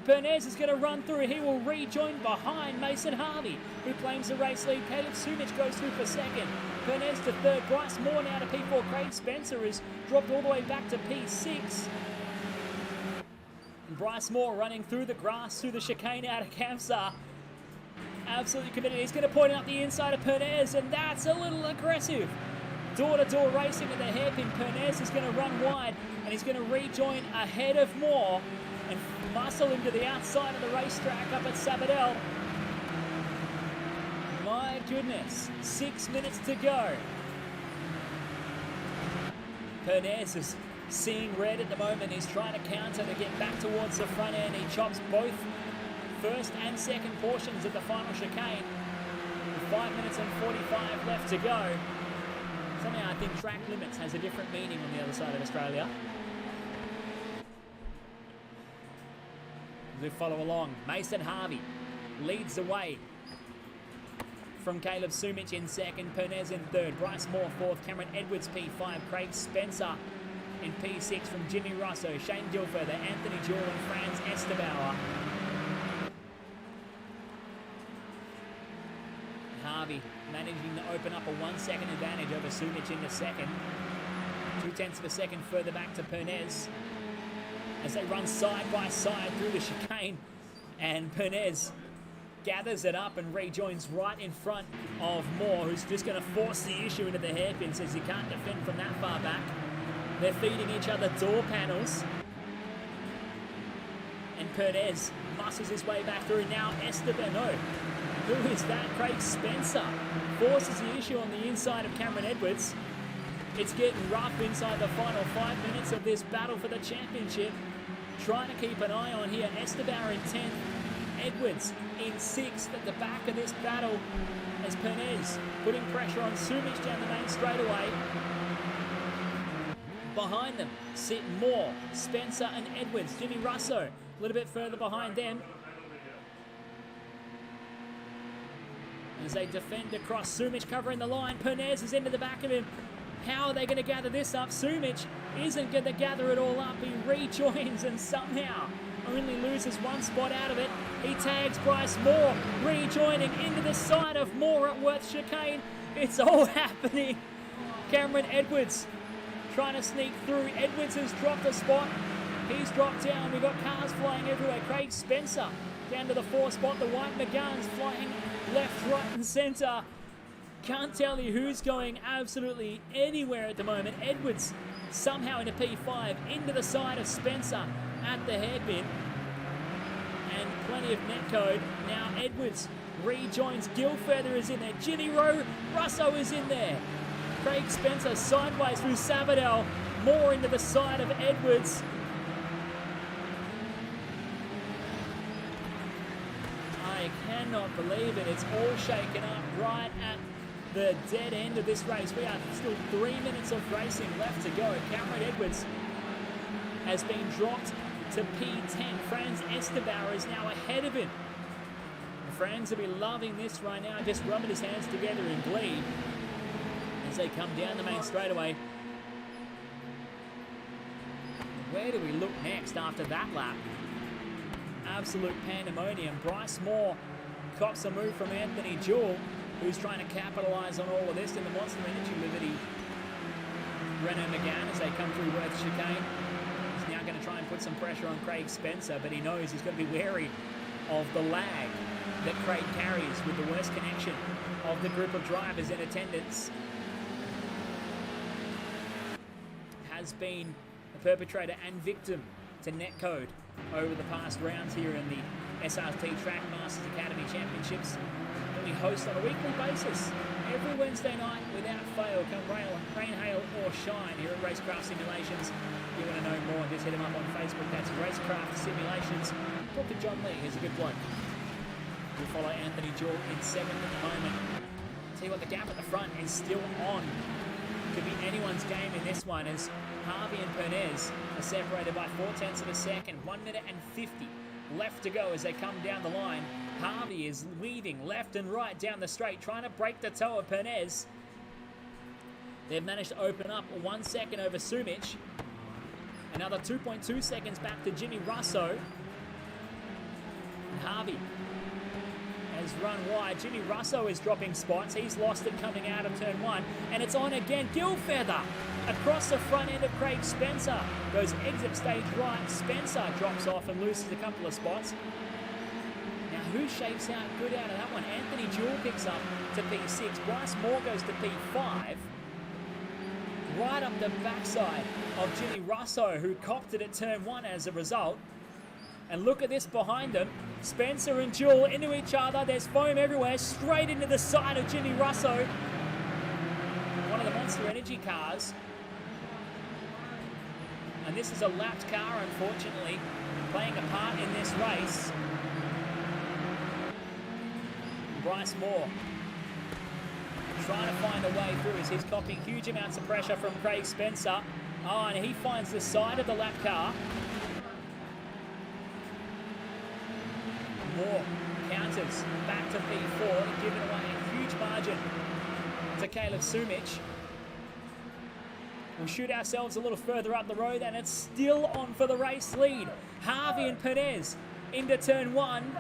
Penez is going to run through. He will rejoin behind Mason Harvey, who claims the race lead. Caleb Sumich goes through for second. Penez to third. Bryce Moore now to P4. Craig Spencer is dropped all the way back to P6. And Bryce Moore running through the grass, through the chicane out of Kamsar. Absolutely committed. He's going to point out the inside of Penez, and that's a little aggressive. Door-to-door racing with the hairpin. Penez is going to run wide, and he's going to rejoin ahead of Moore and muscle him to the outside of the racetrack up at Sabadell. My goodness, 6 minutes to go. Penez is seeing red at the moment. He's trying to counter to get back towards the front end. He chops both first and second portions of the final chicane. 5 minutes and 45 left to go. Somehow I think track limits has a different meaning on the other side of Australia. As we follow along, Mason Harvey leads the way from Caleb Sumich in second, Penez in third, Bryce Moore fourth, Cameron Edwards P5, Craig Spencer in P6 from Jimmy Russo, Shane Gilfurther, Anthony Jewell and Franz Estebauer. Harvey managing to open up a 1 second advantage over Sumich in the second. 2/10 of a second further back to Penez as they run side by side through the chicane, and Penez gathers it up and rejoins right in front of Moore, who's just going to force the issue into the hairpin, says he can't defend from that far back. They're feeding each other door panels, and Penez muscles his way back through. Now Estebano, who is that? Craig Spencer forces the issue on the inside of Cameron Edwards. It's getting rough inside the final 5 minutes of this battle for the championship. Trying to keep an eye on here. Estebauer in 10th, Edwards in 6th at the back of this battle as Penez putting pressure on Sumich down the main straightaway. Behind them sit Moore, Spencer and Edwards. Jimmy Russo a little bit further behind them as they defend across. Sumich covering the line. Penez is into the back of him. How are they going to gather this up? Sumich isn't going to gather it all up. He rejoins and somehow only loses one spot out of it. He tags Bryce Moore, rejoining into the side of Moore at Worth Chicane. It's all happening. Cameron Edwards trying to sneak through. Edwards has dropped a spot. He's dropped down. We've got cars flying everywhere. Craig Spencer down to the 4th spot. The white McGunn's flying left, right and centre. Can't tell you who's going absolutely anywhere at the moment. Edwards somehow into P5, into the side of Spencer at the hairpin. And plenty of net code. Now Edwards rejoins. Gilfurther is in there. Jimmy Russo is in there. Craig Spencer sideways through Sabadell. More into the side of Edwards. I cannot believe it. It's all shaken up right at the dead end of this race. We are still 3 minutes of racing left to go. Cameron Edwards has been dropped to P10. Franz Estebauer is now ahead of him. Franz will be loving this right now, just rubbing his hands together in glee as they come down the main straightaway. Where do we look next after that lap? Absolute pandemonium. Bryce Moore cops a move from Anthony Jewell, who's trying to capitalise on all of this in the Monster Energy Liberty. Renault McGann, as they come through Worth chicane, is now going to try and put some pressure on Craig Spencer, but he knows he's got to be wary of the lag that Craig carries with the worst connection of the group of drivers in attendance. Has been a perpetrator and victim to netcode over the past rounds here in the SRT TrackMasters Academy Championships that we host on a weekly basis every Wednesday night without fail, come rain, hail or shine here at RaceKraft Simulations. If you want to know more, just hit him up on Facebook. That's RaceKraft Simulations. Talk to John Lee, he's a good bloke. We'll follow Anthony Jewell in 7th at the moment. Tell you what, the gap at the front is still on. Could be anyone's game in this one as Harvey and Perez are separated by 0.4 of a second. 1 minute and 50 left to go as they come down the line. Harvey is weaving left and right down the straight, trying to break the toe of Perez. They've managed to open up 1 second over Sumich. Another 2.2 seconds back to Jimmy Russo. And Harvey has run wide. Jimmy Russo is dropping spots. He's lost it coming out of turn 1. And it's on again. Gilfeather across the front end of Craig Spencer. Goes exit stage right. Spencer drops off and loses a couple of spots. Now who shapes out good out of that one? Anthony Jewell picks up to P6. Bryce Moore goes to P5. Right up the backside of Jimmy Russo, who copped it at turn 1 as a result. And look at this behind them. Spencer and Jewell into each other. There's foam everywhere. Straight into the side of Jimmy Russo. One of the Monster Energy cars. And this is a lapped car, unfortunately, playing a part in this race. Bryce Moore trying to find a way through as he's copying huge amounts of pressure from Craig Spencer. Oh, and he finds the side of the lap car. Moore counters back to P4, giving away a huge margin to Caleb Sumich. We'll shoot ourselves a little further up the road, and it's still on for the race lead. Harvey and Perez into turn 1.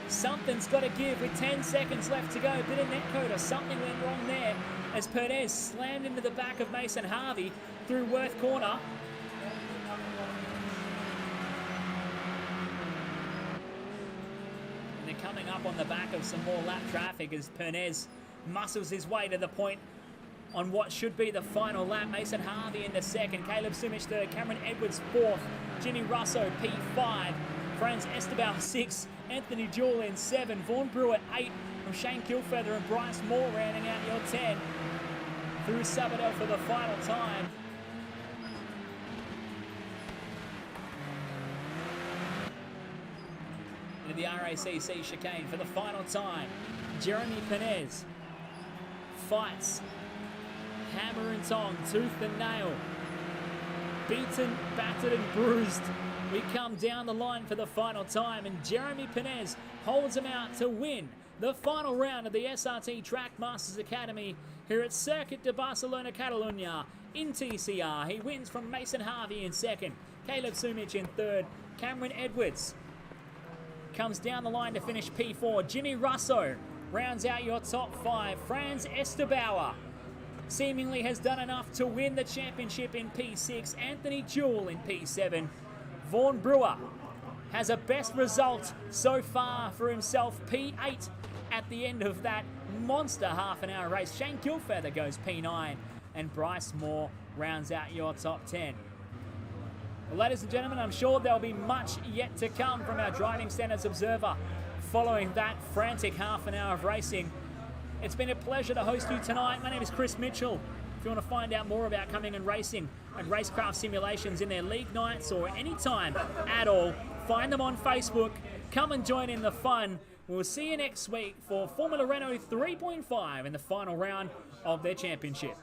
Something's got to give with 10 seconds left to go. A bit of netcode or something went wrong there as Perez slammed into the back of Mason Harvey through Worth corner. And they're coming up on the back of some more lap traffic as Perez muscles his way to the point on what should be the final lap. Mason Harvey into second, Caleb Sumich third, Cameron Edwards fourth, Jimmy Russo P5, Franz Estebauer 6, Anthony Jewell in 7, Vaughn Brewer 8, from Shane Kilfeather and Bryce Moore rounding out your 10. Through Sabadell for the final time. Into the RACC chicane for the final time. Jeremy Penez fights hammer and tong, tooth and nail. Beaten, battered and bruised. We come down the line for the final time, and Jeremy Penez holds him out to win the final round of the SRT TrackMasters Academy here at Circuit de Barcelona, Catalunya in TCR. He wins from Mason Harvey in second, Caleb Sumich in third, Cameron Edwards comes down the line to finish P4. Jimmy Russo rounds out your top 5. Franz Estebauer seemingly has done enough to win the championship in P6. Anthony Jewell in P7. Vaughn Brewer has a best result so far for himself, P8 at the end of that monster half an hour race. Shane Kilfeather goes P9 and Bryce Moore rounds out your top 10. Well, ladies and gentlemen, I'm sure there'll be much yet to come from our Driving Standards Observer following that frantic half an hour of racing. It's been a pleasure to host you tonight. My name is Chris Mitchell. If you want to find out more about coming and racing at RaceKraft Simulations in their league nights or any time at all, find them on Facebook. Come and join in the fun. We'll see you next week for Formula Renault 3.5 in the final round of their championship.